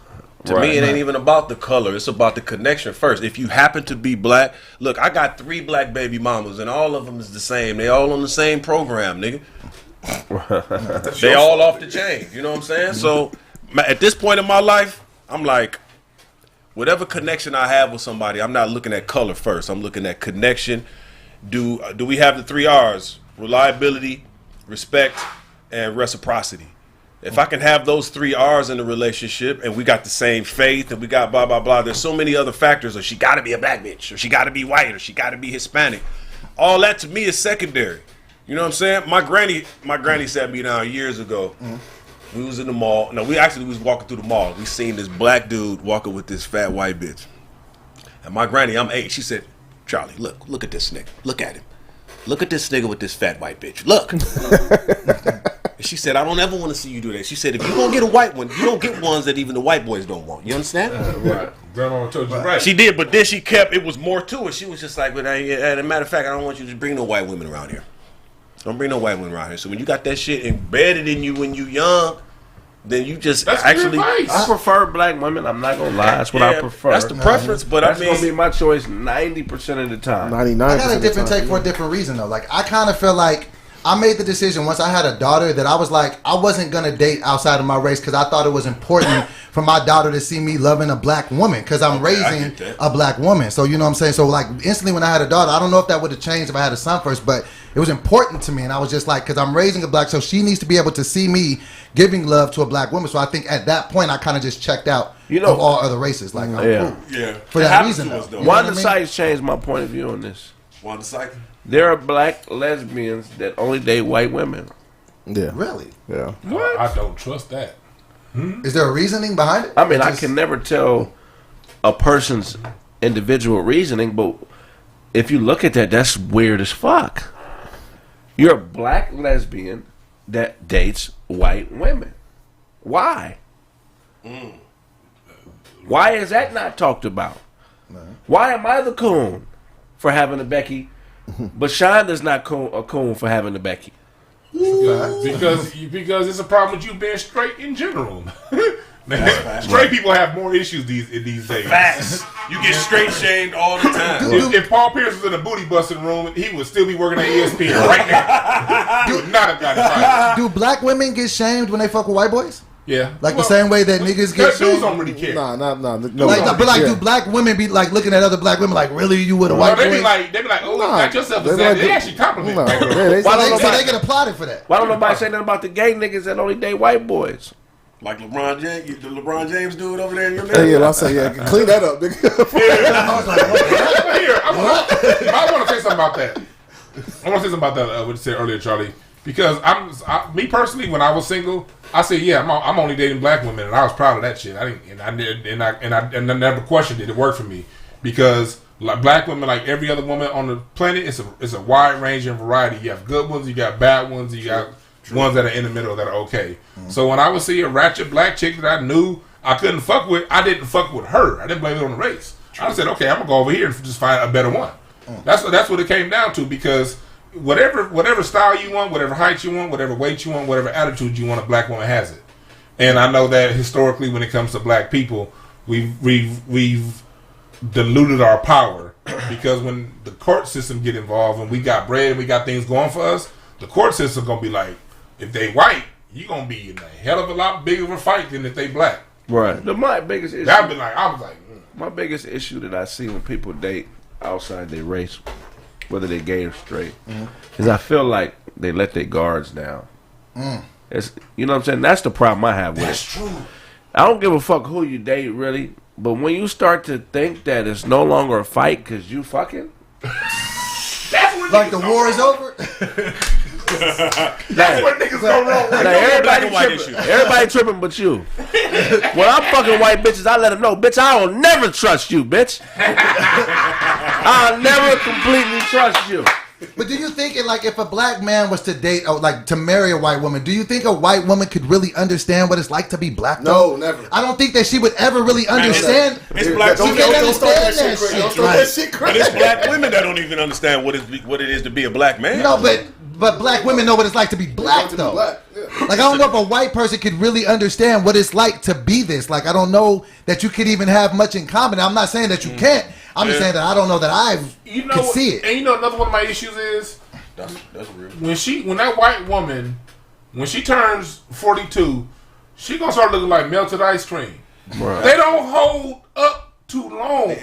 [SPEAKER 2] To me, it ain't even about the color. It's about the connection first. If you happen to be black, look, I got 3 black baby mamas, and all of them is the same. They all on the same program, nigga. They all off the chain. You know what I'm saying? So, at this point in my life, I'm like, whatever connection I have with somebody, I'm not looking at color first. I'm looking at connection. Do we have the 3 R's? Reliability, respect, and reciprocity. If I can have those 3 R's in the relationship and we got the same faith and we got blah, blah, blah, there's so many other factors. Or she got to be a black bitch, or she got to be white, or she got to be Hispanic. All that to me is secondary. You know what I'm saying? My granny sat me down years ago. Mm-hmm. We was in the mall. No, we was walking through the mall. We seen this black dude walking with this fat white bitch. And my granny, I'm 8, she said, Charlie, look at this nigga. Look at him. Look at this nigga with this fat white bitch. Look. She said, I don't ever want to see you do that. She said, if you're going to get a white one, you don't get ones that even the white boys don't want. You understand?
[SPEAKER 3] Right. Grandma told you right.
[SPEAKER 2] She did, but then she kept, it was more to it. She was just like, but as a matter of fact, I don't want you to bring no white women around here. Don't bring no white women around here. So when you got that shit embedded in you when you young, then you just
[SPEAKER 7] I prefer black women. I'm not gonna lie. That's what I prefer.
[SPEAKER 2] That's the preference, but
[SPEAKER 7] that's gonna be my choice 90% of the time.
[SPEAKER 8] 99%.
[SPEAKER 4] I got a different take for a different reason though. Like I kind of feel like I made the decision once I had a daughter that I was like, I wasn't going to date outside of my race because I thought it was important for my daughter to see me loving a black woman because I'm raising a black woman. So, you know what I'm saying? So, like, instantly when I had a daughter, I don't know if that would have changed if I had a son first, but it was important to me. And I was just like, because I'm raising a black, so she needs to be able to see me giving love to a black woman. So I think at that point, I kind of just checked out of all other races. Like, I'm cool.
[SPEAKER 1] Yeah.
[SPEAKER 4] For that reason, though.
[SPEAKER 7] Wanda Sykes changed my point of view on this.
[SPEAKER 1] Wanda Sykes?
[SPEAKER 7] There are black lesbians that only date white women.
[SPEAKER 8] Yeah.
[SPEAKER 4] Really?
[SPEAKER 8] Yeah.
[SPEAKER 3] What? I don't trust that.
[SPEAKER 4] Is there a reasoning behind it?
[SPEAKER 7] I mean, I can never tell a person's individual reasoning, but if you look at that, that's weird as fuck. You're a black lesbian that dates white women. Why? Why is that not talked about? Why am I the coon for having a Becky, but Shonda's not a coon for having a Becky?
[SPEAKER 3] Because it's a problem with you being straight in general. Man, straight people have more issues these days.
[SPEAKER 1] Facts. You get straight shamed all the time.
[SPEAKER 3] If Paul Pierce was in a booty busting room, he would still be working at ESPN right now. He would not have gotten fired.
[SPEAKER 4] Do black women get shamed when they fuck with white boys?
[SPEAKER 3] Yeah.
[SPEAKER 4] Like the same way that niggas get shamed?
[SPEAKER 3] Dudes don't really care.
[SPEAKER 8] No.
[SPEAKER 4] Do black women be like looking at other black women like, really, you with a white boy?
[SPEAKER 3] They be like, oh, you got yourself a They actually compliment me.
[SPEAKER 4] So they get applauded for that.
[SPEAKER 7] Why don't nobody say nothing about the gay niggas that only date white boys?
[SPEAKER 1] Like LeBron James, the LeBron James dude over there in your
[SPEAKER 8] Yeah, I'll say, clean that up, nigga.
[SPEAKER 3] I want to say something about that. What you said earlier, Charlie. Because me personally, when I was single, I said, yeah, I'm only dating black women, and I was proud of that shit. I never questioned it. It worked for me because like black women, like every other woman on the planet, it's a wide range and variety. You have good ones, you got bad ones, you got ones that are in the middle that are okay. So when I would see a ratchet black chick that I knew I couldn't fuck with, I didn't fuck with her. I didn't blame it on the race. I said, okay, I'm gonna go over here and just find a better one. That's what it came down to because whatever style you want, whatever height you want, whatever weight you want, whatever attitude you want, a black woman has it. And I know that historically, when it comes to black people, we've diluted our power because when the court system get involved and we got bread and we got things going for us, the court system gonna be like, if they white, you gonna be in a hell of a lot bigger of a fight than if they black.
[SPEAKER 7] Right. My biggest issue.
[SPEAKER 3] My
[SPEAKER 7] biggest issue that I see when people date outside their race, whether they're gay or straight, is I feel like they let their guards down. It's, you know what I'm saying? That's the problem I have with it. That's true. I don't give a fuck who you date, really, but when you start to think that it's no longer a fight because you fucking,
[SPEAKER 3] that's when
[SPEAKER 4] like the war is over.
[SPEAKER 3] That's where niggas go wrong.
[SPEAKER 7] Everybody tripping but you. When I'm fucking white bitches, I let them know, bitch, I will never trust you, bitch. I'll never completely trust you.
[SPEAKER 4] But do you think if a black man was to date or like to marry a white woman, do you think a white woman could really understand what it's like to be black?
[SPEAKER 8] No, never.
[SPEAKER 4] I don't think that she would ever really understand.
[SPEAKER 1] It's black women
[SPEAKER 4] don't
[SPEAKER 1] understand
[SPEAKER 4] that shit.
[SPEAKER 1] But it's black women that don't even understand what it is to be a black man.
[SPEAKER 4] No, but black women know what it's like to be black, though. Like, I don't know if a white person could really understand what it's like to be this. Like, I don't know that you could even have much in common. I'm not saying that you can't. I'm just saying that I don't know that I can see it.
[SPEAKER 3] And another one of my issues is
[SPEAKER 1] that's real.
[SPEAKER 3] When that white woman, when she turns 42, she gonna start looking like melted ice cream. Right. They don't hold up too long.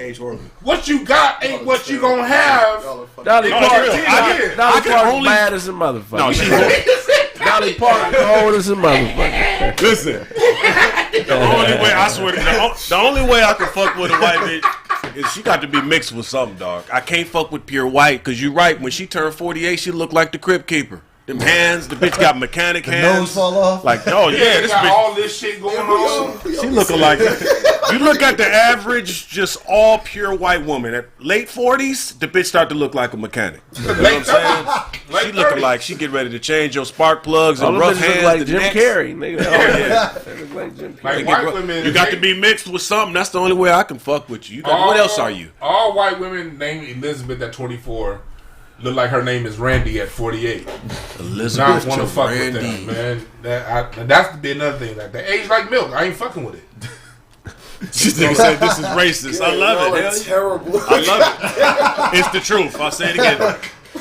[SPEAKER 3] What you got ain't what you gonna have.
[SPEAKER 7] Dolly Parton, Dolly Parton bad as a motherfucker.
[SPEAKER 1] No, she
[SPEAKER 7] Dolly Parton old as a motherfucker.
[SPEAKER 1] Listen, the only way I can fuck with a white bitch is she got to be mixed with something, dog. I can't fuck with pure white because you're right. When she turned 48, she looked like the Crypt Keeper. Them hands, the bitch got mechanic hands.
[SPEAKER 4] Nose fall off.
[SPEAKER 1] Like, oh yeah, this
[SPEAKER 3] got
[SPEAKER 1] bitch,
[SPEAKER 3] all this shit going on.
[SPEAKER 1] she looking like you look at the average, just all pure white woman at late 40s. The bitch start to look like a mechanic. You know what I'm saying? She looking like she get ready to change your spark plugs and rough hands.
[SPEAKER 7] Like Jim Carrey, nigga.
[SPEAKER 1] Oh yeah,
[SPEAKER 7] they look like Jim Carrey.
[SPEAKER 3] Like white women,
[SPEAKER 1] you got to be mixed with something. That's the only way I can fuck with you. What else are you?
[SPEAKER 3] All white women named Elizabeth at 24 look like her name is Randy at 48.
[SPEAKER 1] Elizabeth
[SPEAKER 3] Not want to fuck with them, man. That's be another thing. Like they age like milk. I ain't fucking with it.
[SPEAKER 1] She said this is racist. I love it.
[SPEAKER 8] Terrible.
[SPEAKER 1] I love it. It's the truth. I'll say it again.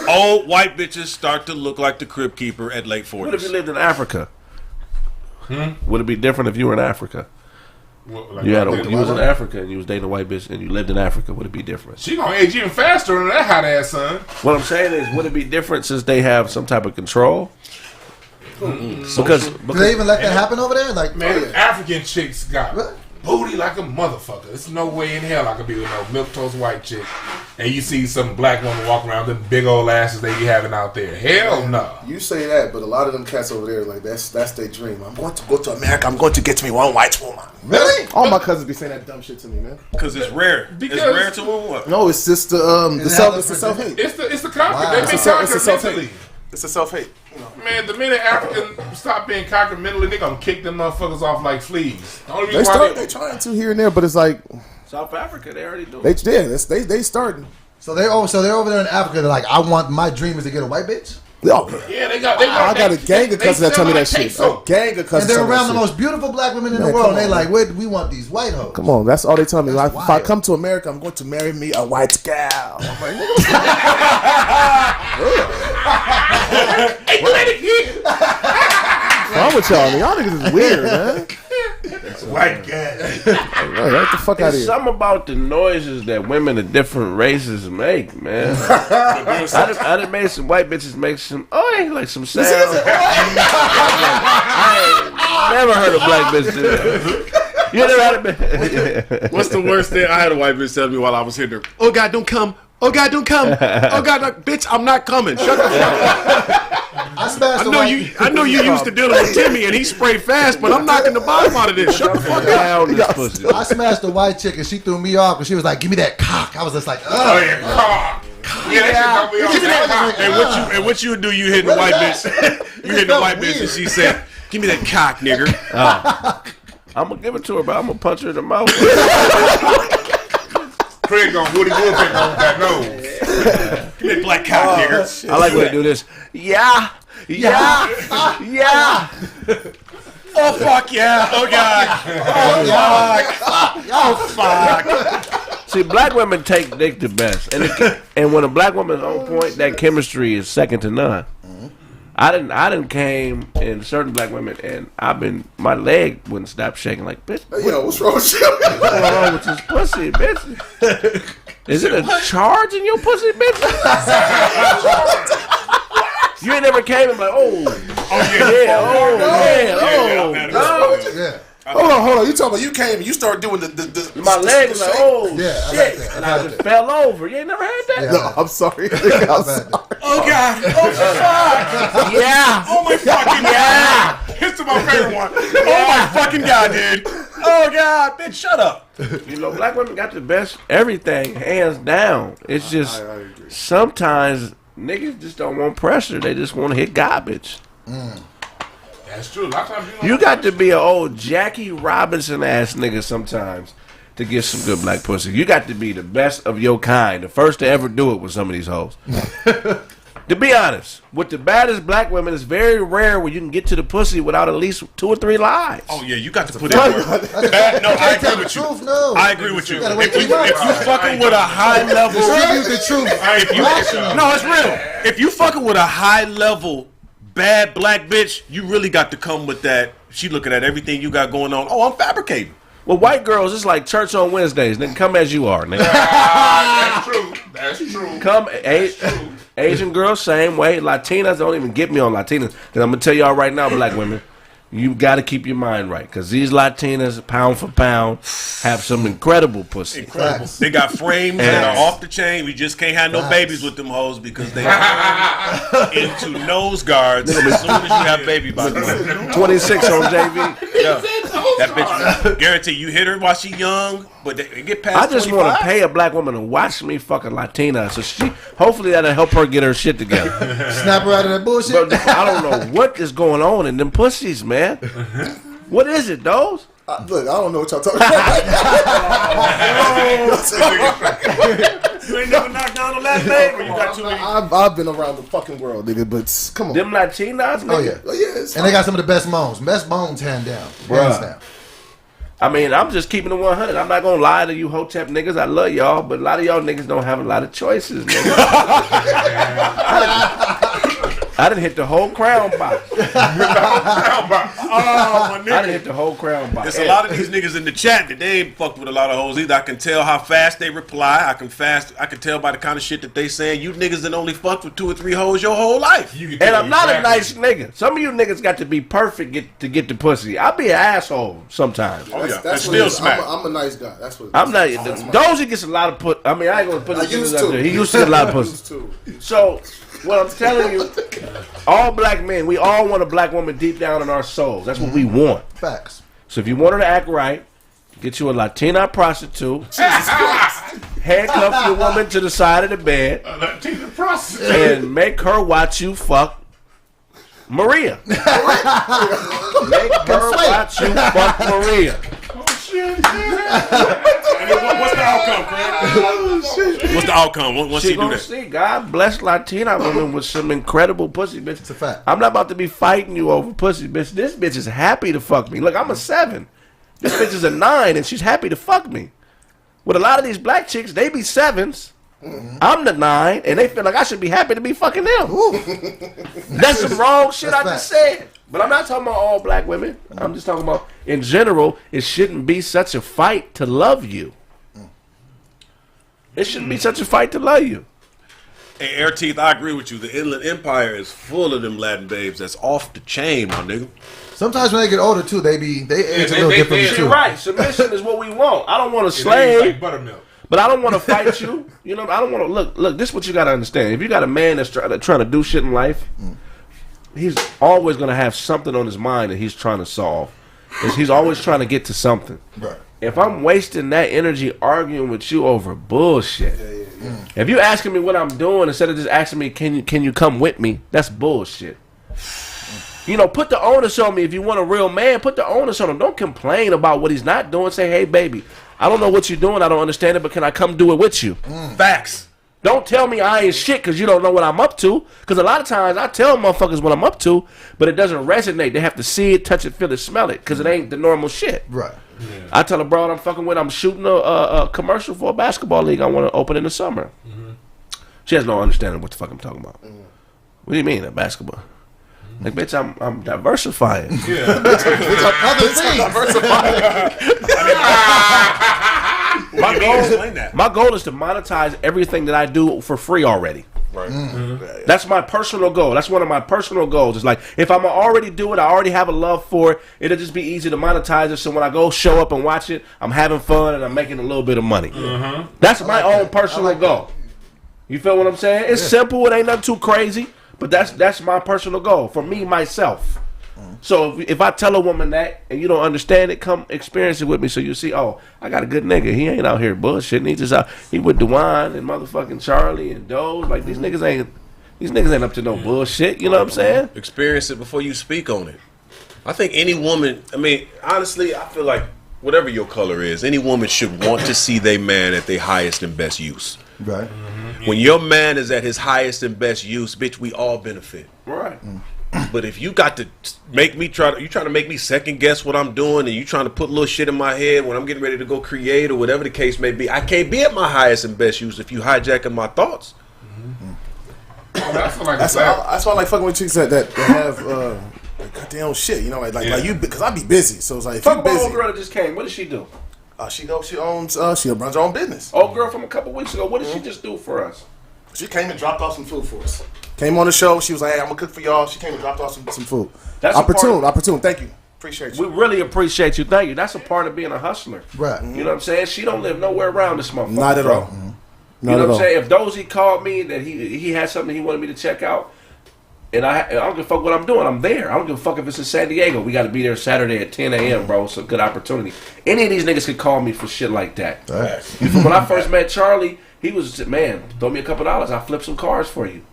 [SPEAKER 2] Old white bitches start to look like the crib keeper at late 40s.
[SPEAKER 7] What if you lived in Africa? Would it be different if you were in Africa?
[SPEAKER 3] Well,
[SPEAKER 7] You was in Africa and you was dating a white bitch and you lived in Africa. Would it be different?
[SPEAKER 3] She gonna age even faster than that hot ass son.
[SPEAKER 7] What I'm saying is, would it be different since they have some type of control? Because
[SPEAKER 4] Do they even let that happen over there? Like,
[SPEAKER 3] Man, African chicks got booty like a motherfucker. There's no way in hell I could be with no milquetoast white chick. And you see some black woman walking around with them big old asses they be having out there. Hell no.
[SPEAKER 8] You say that, but a lot of them cats over there, like that's their dream. I'm going to go to America. I'm going to get me one white woman.
[SPEAKER 4] Really?
[SPEAKER 8] All my cousins be saying that dumb shit to me, man.
[SPEAKER 2] Because it's rare. It's rare to a what?
[SPEAKER 8] No, it's just the self-hate.
[SPEAKER 3] It's the conquer. They
[SPEAKER 8] It's
[SPEAKER 3] been
[SPEAKER 8] a
[SPEAKER 3] conquered
[SPEAKER 8] self-hate.
[SPEAKER 3] mentally.
[SPEAKER 8] It's a self-hate.
[SPEAKER 3] Man, the minute Africans stop being conquered mentally, they gonna kick them motherfuckers off like fleas. The only reason why
[SPEAKER 8] They trying to here and there, but it's like
[SPEAKER 7] South Africa, they already do.
[SPEAKER 8] they starting.
[SPEAKER 4] So they're over there in Africa. They're like, my dream is to get a white bitch.
[SPEAKER 8] Oh,
[SPEAKER 3] yeah,
[SPEAKER 8] I got a gang of cousins that tell me that shit. A gang of cousins.
[SPEAKER 4] And they're
[SPEAKER 8] tell me
[SPEAKER 4] around
[SPEAKER 8] that
[SPEAKER 4] the
[SPEAKER 8] shit.
[SPEAKER 4] most beautiful black women in the
[SPEAKER 8] Man,
[SPEAKER 4] world.
[SPEAKER 8] come
[SPEAKER 4] And they
[SPEAKER 8] on,
[SPEAKER 4] like, we want these white hoes.
[SPEAKER 8] Come on, that's all they tell me. Like, if I come to America, I'm going to marry me a white gal. I'm like, what's wrong with y'all? Y'all niggas is weird, man.
[SPEAKER 3] White gal.
[SPEAKER 8] Get the fuck out of here.
[SPEAKER 7] Something about the noises that women of different races make, man. I done made some white bitches make some, like some sound. I ain't never heard a black bitch do that. You never had a
[SPEAKER 2] What's the worst thing? I had a white bitch tell me while I was hitting her, "Oh God, don't come. Oh God, don't come. Oh God, bitch, I'm not coming. Shut the fuck up." I know you used to dealing with Timmy and he sprayed fast, but I'm knocking the bottom out of this. Shut the fuck up.
[SPEAKER 4] I smashed a white chick and she threw me off and she was like, "Give me that cock." I was just like,
[SPEAKER 3] Oh yeah, cock. Yeah, that shit
[SPEAKER 4] Give me that
[SPEAKER 3] cock.
[SPEAKER 2] And what you do? You hit the white bitch. You hit the white bitch and she said, "Give me that cock, nigger."
[SPEAKER 7] I'm gonna give it to her, but I'm gonna punch her in the mouth.
[SPEAKER 3] Kraig gonna Woody Woodpecker on that nose.
[SPEAKER 2] Give me that black cock, nigger.
[SPEAKER 7] I like when they do this. Yeah.
[SPEAKER 2] Oh fuck yeah! Oh God! Oh fuck!
[SPEAKER 7] See, black women take dick the best, and when a black woman's on point, that chemistry is second to none. I didn't came in certain black women, and my leg wouldn't stop shaking. Like, bitch,
[SPEAKER 8] Yo, what's wrong with you?
[SPEAKER 7] what's going on with this pussy, bitch? Is it a charge in your pussy, bitch? You ain't never came and like,
[SPEAKER 8] Hold on. You talking about you came and you started doing the
[SPEAKER 7] my leg was like,
[SPEAKER 4] shit.
[SPEAKER 7] and I just fell over. You ain't never had that?
[SPEAKER 4] Yeah.
[SPEAKER 8] No, I'm sorry. I'm sorry.
[SPEAKER 2] Oh God! Oh fuck!
[SPEAKER 7] Yeah.
[SPEAKER 2] Oh my fucking God! Here's to my favorite one. Oh my fucking God, dude! Oh God, bitch, shut up!
[SPEAKER 7] You know, black women got the best everything, hands down. It's just sometimes niggas just don't want pressure. They just want to hit garbage.
[SPEAKER 3] That's true. A lot of times
[SPEAKER 7] You got to be an old Jackie Robinson ass nigga sometimes to get some good black pussy. You got to be the best of your kind, the first to ever do it with some of these hoes. To be honest, with the baddest black women, it's very rare when you can get to the pussy without at least 2 or 3 lies.
[SPEAKER 2] Oh yeah, you got to put in work. No, I agree with you. I agree with you. If you fucking with a high level, no, it's real. If you fucking with a high level bad black bitch, you really got to come with that. She looking at everything you got going on. Oh, I'm fabricating.
[SPEAKER 7] Well, white girls, it's like church on Wednesdays. Nigga, come as you are, nigga.
[SPEAKER 3] That's true. That's true.
[SPEAKER 7] Come, Asian girls, same way. Latinas, don't even get me on Latinas. Because I'm going to tell y'all right now, black women, you got to keep your mind right. Because these Latinas, pound for pound, have some incredible pussy.
[SPEAKER 2] Incredible. They got frames that are off the chain. We just can't have no babies with them hoes because they are into nose guards as soon as you have baby by the way.
[SPEAKER 7] 26 on JV.
[SPEAKER 2] Yeah. That bitch, guarantee you hit her while she young, but they get past
[SPEAKER 7] I just
[SPEAKER 2] 25.
[SPEAKER 7] want to pay a black woman to watch me fucking Latina, so hopefully that'll help her get her shit together.
[SPEAKER 4] Snap her out of that bullshit.
[SPEAKER 7] But I don't know what is going on in them pussies, man. What is it, Doze?
[SPEAKER 8] Look, I don't know what y'all talking about.
[SPEAKER 2] You ain't never knocked down a last name, or you got too many?
[SPEAKER 8] I've been around the fucking world, nigga, but come on.
[SPEAKER 7] Them Latinas, nigga?
[SPEAKER 4] Oh yeah.
[SPEAKER 8] Oh, yeah,
[SPEAKER 4] And they got some of the best moans. Best moans hand down. Hands down.
[SPEAKER 7] I mean, I'm just keeping it 100. I'm not gonna lie to you Hotep niggas. I love y'all, but a lot of y'all niggas don't have a lot of choices, nigga. I done hit the whole crown box.
[SPEAKER 2] Oh, my nigga.
[SPEAKER 7] I done hit the whole crown box.
[SPEAKER 2] There's a lot of these niggas in the chat that they ain't fucked with a lot of hoes either. I can tell how fast they reply. I can tell by the kind of shit that they saying. You niggas that only fucked with 2 or 3 hoes your whole life.
[SPEAKER 7] And I'm not a nice nigga. Some of you niggas got to be perfect to get the pussy. I'll be an asshole sometimes.
[SPEAKER 2] Oh yeah,
[SPEAKER 8] That's
[SPEAKER 2] still
[SPEAKER 8] what
[SPEAKER 2] smack.
[SPEAKER 8] I'm a nice guy. That's what.
[SPEAKER 7] I'm not. Dozie gets a lot of put. I mean, I ain't gonna put his
[SPEAKER 8] used
[SPEAKER 7] niggas up
[SPEAKER 8] to.
[SPEAKER 7] there. He used to get a lot of pussy. So what I'm telling you, all black men, we all want a black woman deep down in our souls. That's what we want.
[SPEAKER 4] Facts.
[SPEAKER 7] So if you want her to act right, get you a Latina prostitute. Handcuff your woman to the side of the bed.
[SPEAKER 3] A Latina prostitute.
[SPEAKER 7] And make her watch you fuck Maria. Make her watch you fuck Maria.
[SPEAKER 2] What's the outcome, Kraig? What's the outcome once
[SPEAKER 7] She
[SPEAKER 2] you do
[SPEAKER 7] gonna
[SPEAKER 2] that?
[SPEAKER 7] see, God bless Latina women with some incredible pussy, bitch.
[SPEAKER 4] It's a fact.
[SPEAKER 7] I'm not about to be fighting you over pussy, bitch. This bitch is happy to fuck me. Look, I'm a 7. This bitch is a 9, and she's happy to fuck me. With a lot of these black chicks, they be 7s. I'm the 9, and they feel like I should be happy to be fucking them. That's some wrong shit I just said. But I'm not talking about all black women. I'm just talking about, in general, it shouldn't be such a fight to love you. It shouldn't be such a fight to love you.
[SPEAKER 2] Hey, Air Teeth, I agree with you. The Inland Empire is full of them Latin babes that's off the chain, my nigga.
[SPEAKER 4] Sometimes when they get older too, they age a little differently too.
[SPEAKER 7] You're right. Submission is what we want. I don't want a slave.
[SPEAKER 3] Like buttermilk.
[SPEAKER 7] But I don't want to fight you. You know, I don't want to look. This is what you got to understand. If you got a man that's trying to do shit in life, he's always going to have something on his mind that he's trying to solve. He's always trying to get to something.
[SPEAKER 4] Right.
[SPEAKER 7] If I'm wasting that energy arguing with you over bullshit, if you asking me what I'm doing instead of just asking me, can you come with me? That's bullshit. You know, put the onus on me. If you want a real man, put the onus on him. Don't complain about what he's not doing. Say, hey, baby, I don't know what you're doing. I don't understand it, but can I come do it with you?
[SPEAKER 2] Facts.
[SPEAKER 7] Don't tell me I ain't shit because you don't know what I'm up to. Because a lot of times I tell motherfuckers what I'm up to, but it doesn't resonate. They have to see it, touch it, feel it, smell it, because it ain't the normal shit.
[SPEAKER 4] Right.
[SPEAKER 7] Yeah. I tell a broad I'm fucking with, I'm shooting a commercial for a basketball league I want to open in the summer. She has no understanding of what the fuck I'm talking about. What do you mean, a basketball? Like, bitch, I'm diversifying.
[SPEAKER 3] Yeah.
[SPEAKER 4] Other things.
[SPEAKER 7] My goal is to monetize everything that I do for free already.
[SPEAKER 2] Right.
[SPEAKER 7] That's my personal goal. That's one of my personal goals. It's like, if I'm already do it, I already have a love for it, it'll just be easy to monetize it. So when I go show up and watch it, I'm having fun and I'm making a little bit of money. That's my own personal goal. You feel what I'm saying? It's simple. It ain't nothing too crazy. But that's my personal goal for me, myself. So if I tell a woman that and you don't understand it, come experience it with me so you see, oh, I got a good nigga. He ain't out here bullshitting. He just he with DeWine and motherfucking Charlie and Doze. Like, these niggas ain't up to no bullshit. You know what I'm saying?
[SPEAKER 2] Experience it before you speak on it. I think any woman, I mean, honestly, I feel like whatever your color is, any woman should want to see their man at their highest and best use.
[SPEAKER 4] Right.
[SPEAKER 2] When your man is at his highest and best use, bitch, we all benefit.
[SPEAKER 7] Right.
[SPEAKER 2] But if you got to make me trying to make me second guess what I'm doing, and you trying to put little shit in my head when I'm getting ready to go create or whatever the case may be, I can't be at my highest and best use if you hijacking my thoughts.
[SPEAKER 3] That's why
[SPEAKER 8] I like fucking with chicks that have goddamn shit. You know, like you, because I be busy. So it's like, if
[SPEAKER 7] Fuck
[SPEAKER 8] you
[SPEAKER 7] my
[SPEAKER 8] busy,
[SPEAKER 7] old girl that just came. What did she do?
[SPEAKER 8] she owns she runs her own business.
[SPEAKER 7] Old girl from a couple weeks ago. What did she just do for us?
[SPEAKER 8] She came and dropped off some food for us. Came on the show. She was like, hey, I'm gonna cook for y'all. She came and dropped off some food.
[SPEAKER 7] That's
[SPEAKER 8] opportune. Thank you. Appreciate you.
[SPEAKER 7] We really appreciate you. Thank you. That's a part of being a hustler.
[SPEAKER 4] Right.
[SPEAKER 7] You know what I'm saying? She don't live nowhere around this motherfucker.
[SPEAKER 8] Not at all.
[SPEAKER 7] You know what I'm saying? If Dozie called me that he had something he wanted me to check out, and I don't give a fuck what I'm doing, I'm there. I don't give a fuck if it's in San Diego. We got to be there Saturday at 10 a.m., bro. It's a good opportunity. Any of these niggas could call me for shit like that.
[SPEAKER 4] Right.
[SPEAKER 7] When I first met Charlie, he was, man, throw me a couple dollars. I'll flip some cars for you.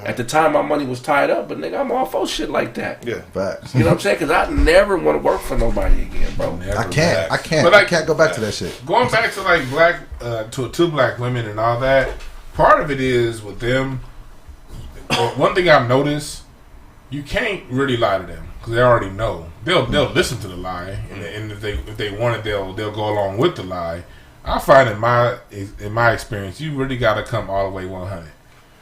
[SPEAKER 7] At the time, my money was tied up, but nigga, I'm all for shit like that.
[SPEAKER 4] Yeah, facts.
[SPEAKER 7] You know what I'm saying? Because I never want to work for nobody again, bro.
[SPEAKER 4] I can't.
[SPEAKER 3] But like,
[SPEAKER 4] I can't go back to that shit.
[SPEAKER 3] Going back to like black to black women and all that, part of it is with them. One thing I've noticed you can't really lie to them because they already know. They'll listen to the lie, and if they want it, they'll go along with the lie. I find in my experience, you really got to come all the way 100.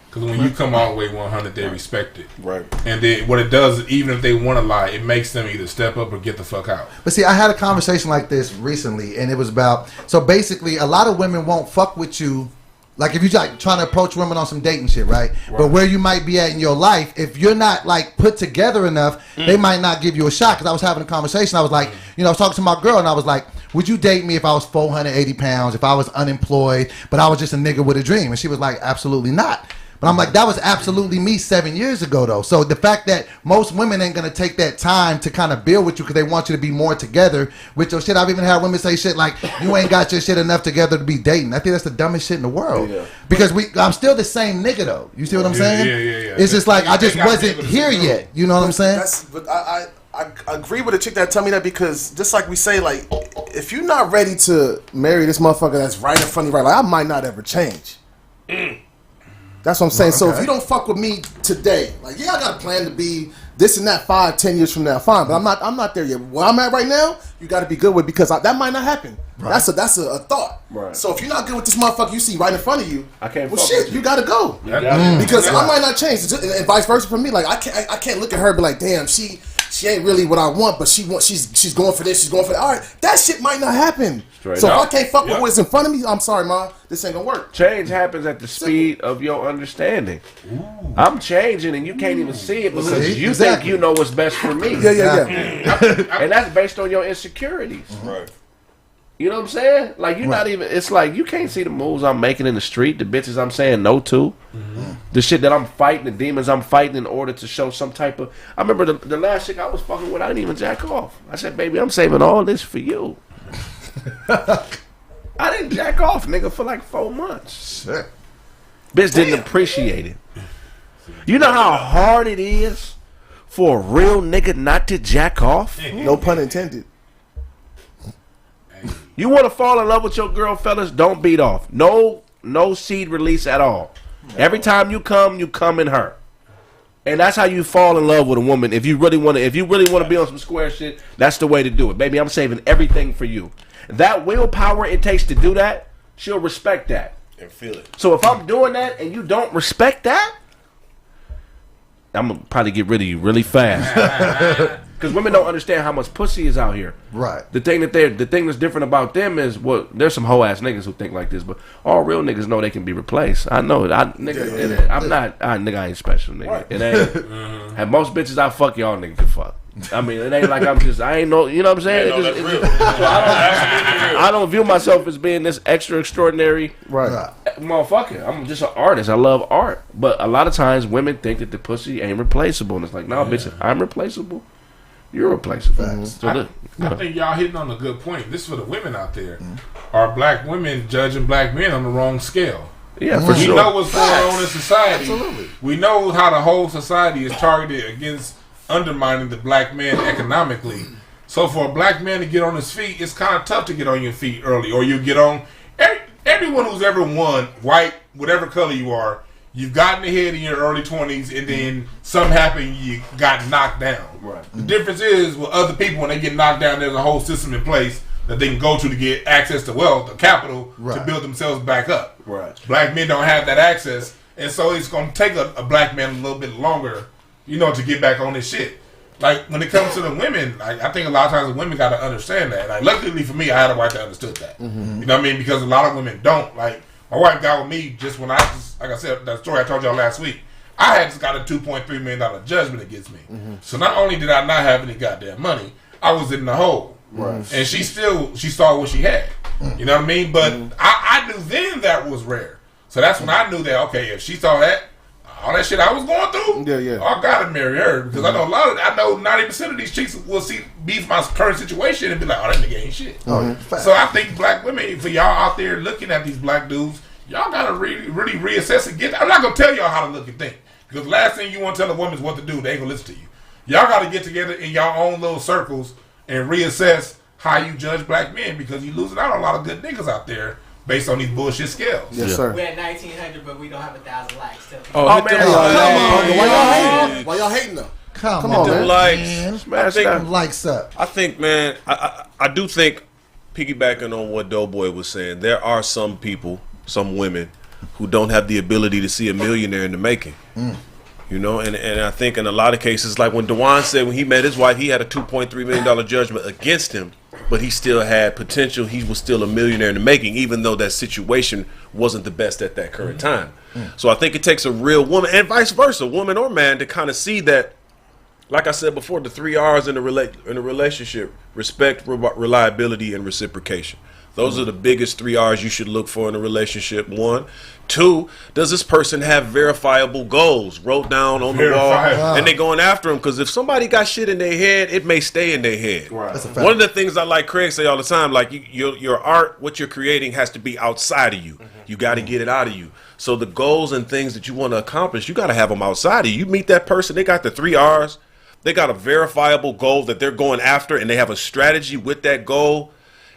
[SPEAKER 3] Because when you come all the way 100, they respect it.
[SPEAKER 2] Right.
[SPEAKER 3] And what it does, even if they want to lie, it makes them either step up or get the fuck out.
[SPEAKER 4] But see, I had a conversation like this recently, and it was about, so basically, a lot of women won't fuck with you. Like, if you're like trying to approach women on some dating shit, right? But where you might be at in your life, if you're not like put together enough, they might not give you a shot. Because I was having a conversation, I was like, I was talking to my girl, and I was like, would you date me if I was 480 pounds, if I was unemployed, but I was just a nigga with a dream? And she was like, absolutely not. But I'm like, that was absolutely me 7 years ago, though. So the fact that most women ain't going to take that time to kind of build with you because they want you to be more together with your shit. I've even had women say shit like, you ain't got your shit enough together to be dating. I think that's the dumbest shit in the world. Yeah. Because I'm still the same nigga, though. You see what I'm saying?
[SPEAKER 3] Yeah.
[SPEAKER 4] It's just like, I just wasn't here yet. You know what I'm saying?
[SPEAKER 8] But I agree with a chick that tell me that because just like we say, like, if you're not ready to marry this motherfucker that's right in front of you, right, like, I might not ever change. That's what I'm saying. Okay. So if you don't fuck with me today, like, I got a plan to be this and that 5-10 years from now, fine. But I'm not there yet. Where I'm at right now, you got to be good with because that might not happen. Right. That's a thought. Right. So if you're not good with this motherfucker you see right in front of you, you got to go because I might not change, and vice versa for me. Like I can't look at her and be like, damn, she ain't really what I want, but she's going for this, she's going for that. All right, that shit might not happen. Straight so up. If I can't fuck with what's in front of me, I'm sorry, ma, this ain't gonna work.
[SPEAKER 7] Change happens at the speed of your understanding. Ooh. I'm changing and you can't even see it because you think you know what's best for me.
[SPEAKER 8] Yeah.
[SPEAKER 7] And that's based on your insecurities.
[SPEAKER 2] Right.
[SPEAKER 7] You know what I'm saying? Like, you're not even, it's like, you can't see the moves I'm making in the street, the bitches I'm saying no to, the shit that I'm fighting, the demons I'm fighting in order to show some type of, I remember the last chick I was fucking with, I didn't even jack off. I said, baby, I'm saving all this for you. I didn't jack off, nigga, for like 4 months. Shit. Bitch didn't appreciate it. You know how hard it is for a real nigga not to jack off?
[SPEAKER 8] No pun intended.
[SPEAKER 7] You want to fall in love with your girl, fellas? Don't beat off. No seed release at all. Every time you come in her. And that's how you fall in love with a woman. If you really want to be on some square shit, that's the way to do it. Baby, I'm saving everything for you. That willpower it takes to do that, she'll respect that.
[SPEAKER 2] And feel it.
[SPEAKER 7] So if I'm doing that and you don't respect that, I'm going to probably get rid of you really fast. Because women don't understand how much pussy is out here.
[SPEAKER 4] Right.
[SPEAKER 7] The thing that's different about them is, well, there's some hoe ass niggas who think like this, but all real niggas know they can be replaced. I know it. I ain't special, nigga. Right. It ain't. And most bitches I fuck, y'all niggas can fuck. I mean, it ain't like I ain't no, you know what I'm saying? I don't view myself as being this extra extraordinary motherfucker. I'm just an artist. I love art. But a lot of times women think that the pussy ain't replaceable. And it's like, no, bitch, I'm replaceable. You're replaceable. So
[SPEAKER 3] I think y'all hitting on a good point. This is for the women out there. Are black women judging black men on the wrong scale?
[SPEAKER 7] Yeah, for sure.
[SPEAKER 3] We know what's going on in society. Absolutely. We know how the whole society is targeted against undermining the black man economically. So for a black man to get on his feet, it's kind of tough to get on your feet early. Or you get on... Everyone who's ever won, white, whatever color you are, you've gotten ahead in your early 20s, and then something happened, you got knocked down. Right. The difference is, with other people, when they get knocked down, there's a whole system in place that they can go to get access to wealth, or capital, to build themselves back up. Right. Black men don't have that access, and so it's going to take a black man a little bit longer, to get back on this shit. Like, when it comes to the women, I think a lot of times the women got to understand that. Like, luckily for me, I had a wife that understood that. Mm-hmm. You know what I mean? Because a lot of women don't. Like, my wife got with me just when like I said, that story I told y'all last week, I had just got a $2.3 million judgment against me. Mm-hmm. So not only did I not have any goddamn money, I was in the hole. Right. And she saw what she had. Mm-hmm. You know what I mean? But I knew then that was rare. So that's when I knew that, okay, if she saw that, all that shit I was going through, I gotta marry her. Because I know 90% of these chicks will be my current situation and be like, oh, that nigga ain't shit. Mm-hmm. So I think black women, for y'all out there looking at these black dudes, y'all gotta really reassess and I'm not gonna tell y'all how to look and think. Because the last thing you want to tell a woman is what to do, they ain't gonna listen to you. Y'all gotta get together in y'all own little circles and reassess how you judge black men, because you're losing out on a lot of good niggas out there based on these bullshit scales.
[SPEAKER 8] Yes, sir.
[SPEAKER 5] We're at 1900, but we don't have 1,000 likes.
[SPEAKER 8] Oh man, come on. Why y'all hating though?
[SPEAKER 4] Come
[SPEAKER 2] on,
[SPEAKER 4] man.
[SPEAKER 2] Likes up. I think, man, I do think, piggybacking on what Doughboy was saying, there are some people, some women, who don't have the ability to see a millionaire in the making. You know, and I think in a lot of cases, like when Dewan said when he met his wife, he had a $2.3 million judgment against him, but he still had potential. He was still a millionaire in the making, even though that situation wasn't the best at that current time. So I think it takes a real woman, and vice versa, woman or man, to kind of see that, like I said before, the 3 R's in a relationship: respect, reliability, and reciprocation. Those are the biggest 3 R's you should look for in a relationship. 1. 2, does this person have verifiable goals wrote down on the wall, and they going after them? Because if somebody got shit in their head, it may stay in their head. One of the things I like Kraig say all the time, like your art, what you're creating has to be outside of you. You got to get it out of you. So the goals and things that you want to accomplish, you got to have them outside of you. You meet that person, they got the 3 R's, they got a verifiable goal that they're going after, and they have a strategy with that goal.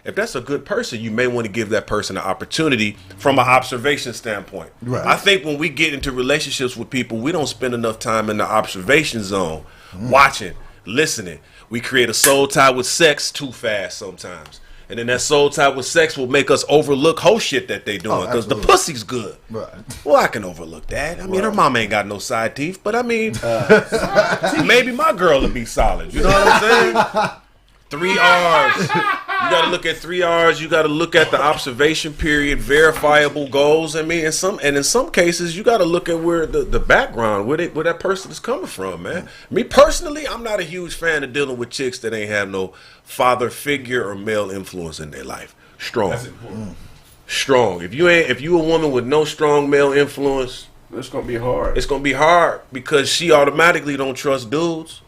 [SPEAKER 2] If that's a good person, you may want to give that person an opportunity from an observation standpoint. I think when we get into relationships with people, we don't spend enough time in the observation zone, watching, listening. We create a soul tie with sex too fast sometimes. And then that soul tie with sex will make us overlook whole shit that they doing because the pussy's good. Well, I can overlook that. I mean, her mom ain't got no side teeth, but I mean, maybe my girl will be solid. You know what I'm saying? 3 R's. You got to look at 3 R's. You got to look at the observation period, verifiable goals. I mean, in some cases, you got to look at where the background, where that person is coming from, man. Me personally, I'm not a huge fan of dealing with chicks that ain't have no father figure or male influence in their life. Strong. That's important. Strong. If you a woman with no strong male influence,
[SPEAKER 7] it's gonna be hard.
[SPEAKER 2] It's gonna be hard because she automatically don't trust dudes.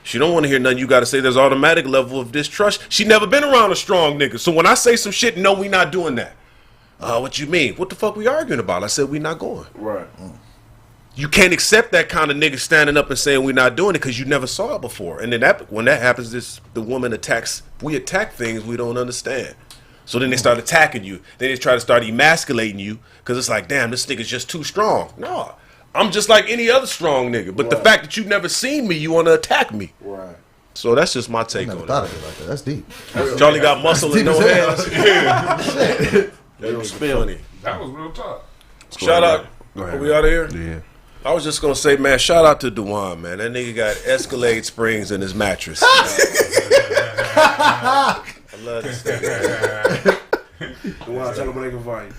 [SPEAKER 2] She don't want to hear nothing you got to say. There's automatic level of distrust. She never been around a strong nigga. So when I say some shit, no, we not doing that. What you mean? What the fuck we arguing about? I said we not going.
[SPEAKER 7] Right.
[SPEAKER 2] You can't accept that kind of nigga standing up and saying we not doing it because you never saw it before. And then when that happens, the woman attacks. We attack things we don't understand. So then they start attacking you. Then they try to start emasculating you because it's like, damn, this nigga's just too strong. No. I'm just like any other strong nigga. But the fact that you've never seen me, you want to attack me.
[SPEAKER 7] Right.
[SPEAKER 2] So that's just my take on it.
[SPEAKER 4] Thought of it like that. That's deep.
[SPEAKER 2] Charlie got muscle and no hands.
[SPEAKER 3] That was funny. That was real talk.
[SPEAKER 2] Shout out. Are we out of here? Yeah. I was just going to say, man, shout out to Dewan, man. That nigga got Escalade springs in his mattress. I love this nigga.
[SPEAKER 7] Dewan, tell them where they can find you.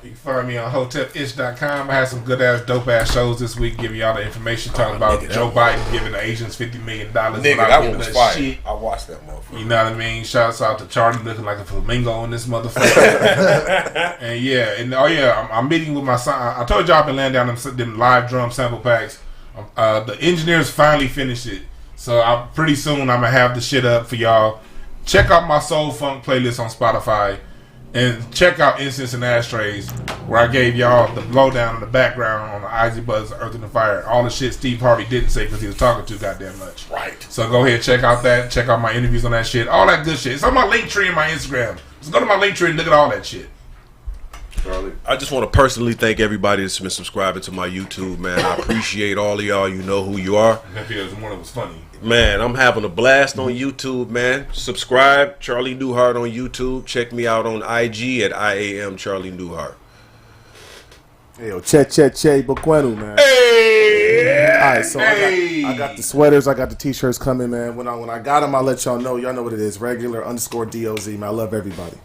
[SPEAKER 3] You can find me on hotepish.com. I had some good ass, dope ass shows this week, giving y'all the information, talking about Joe Biden giving the Asians $50 million.
[SPEAKER 2] Nigga, that one was fire. Shit. I watched that motherfucker.
[SPEAKER 3] You know what I mean? Shouts out to Charlie looking like a flamingo in this motherfucker. And I'm meeting with my son. I told y'all I've been laying down them live drum sample packs. The engineers finally finished it. So pretty soon I'm going to have the shit up for y'all. Check out my Soul Funk playlist on Spotify. And check out Incense and Ashtrays, where I gave y'all the blowdown in the background on the Izzy Buzz, Earth and the Fire. All the shit Steve Harvey didn't say because he was talking too goddamn much.
[SPEAKER 2] Right.
[SPEAKER 3] So go ahead, check out that. Check out my interviews on that shit. All that good shit. It's on my link tree in my Instagram. So go to my link tree and look at all that shit.
[SPEAKER 2] Charlie. I just want to personally thank everybody that's been subscribing to my YouTube, man. I appreciate all of y'all. You know who you are.
[SPEAKER 3] That video was the one that was funny.
[SPEAKER 2] Man, I'm having a blast on YouTube, man. Subscribe, Charlie Newhart on YouTube. Check me out on IG at IAM Charlie Newhart.
[SPEAKER 8] Hey, yo, Che Boquenu, man.
[SPEAKER 2] Hey!
[SPEAKER 8] All right, so I got the sweaters, I got the t-shirts coming, man. When I got them, I'll let y'all know. Y'all know what it is. Regular_DOZ, man. I love everybody.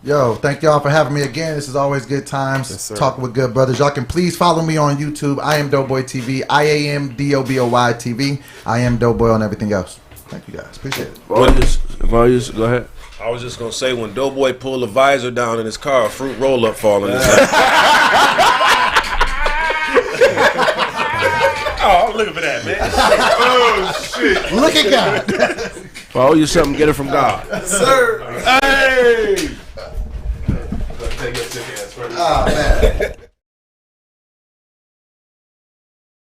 [SPEAKER 4] Yo, thank y'all for having me again. This is always good times.
[SPEAKER 8] Yes,
[SPEAKER 4] talking with good brothers. Y'all can please follow me on YouTube. I am Doughboy TV. IAMDOBOY TV. I am Doughboy on everything else. Thank you guys. Appreciate it.
[SPEAKER 7] Go ahead.
[SPEAKER 2] I was just gonna say when Doughboy pulled the visor down in his car, a fruit roll up falling. Oh, I'm looking for that, man. Oh shit!
[SPEAKER 4] Look at God.
[SPEAKER 7] Follow you something, get it from God.
[SPEAKER 2] Sir. Hey.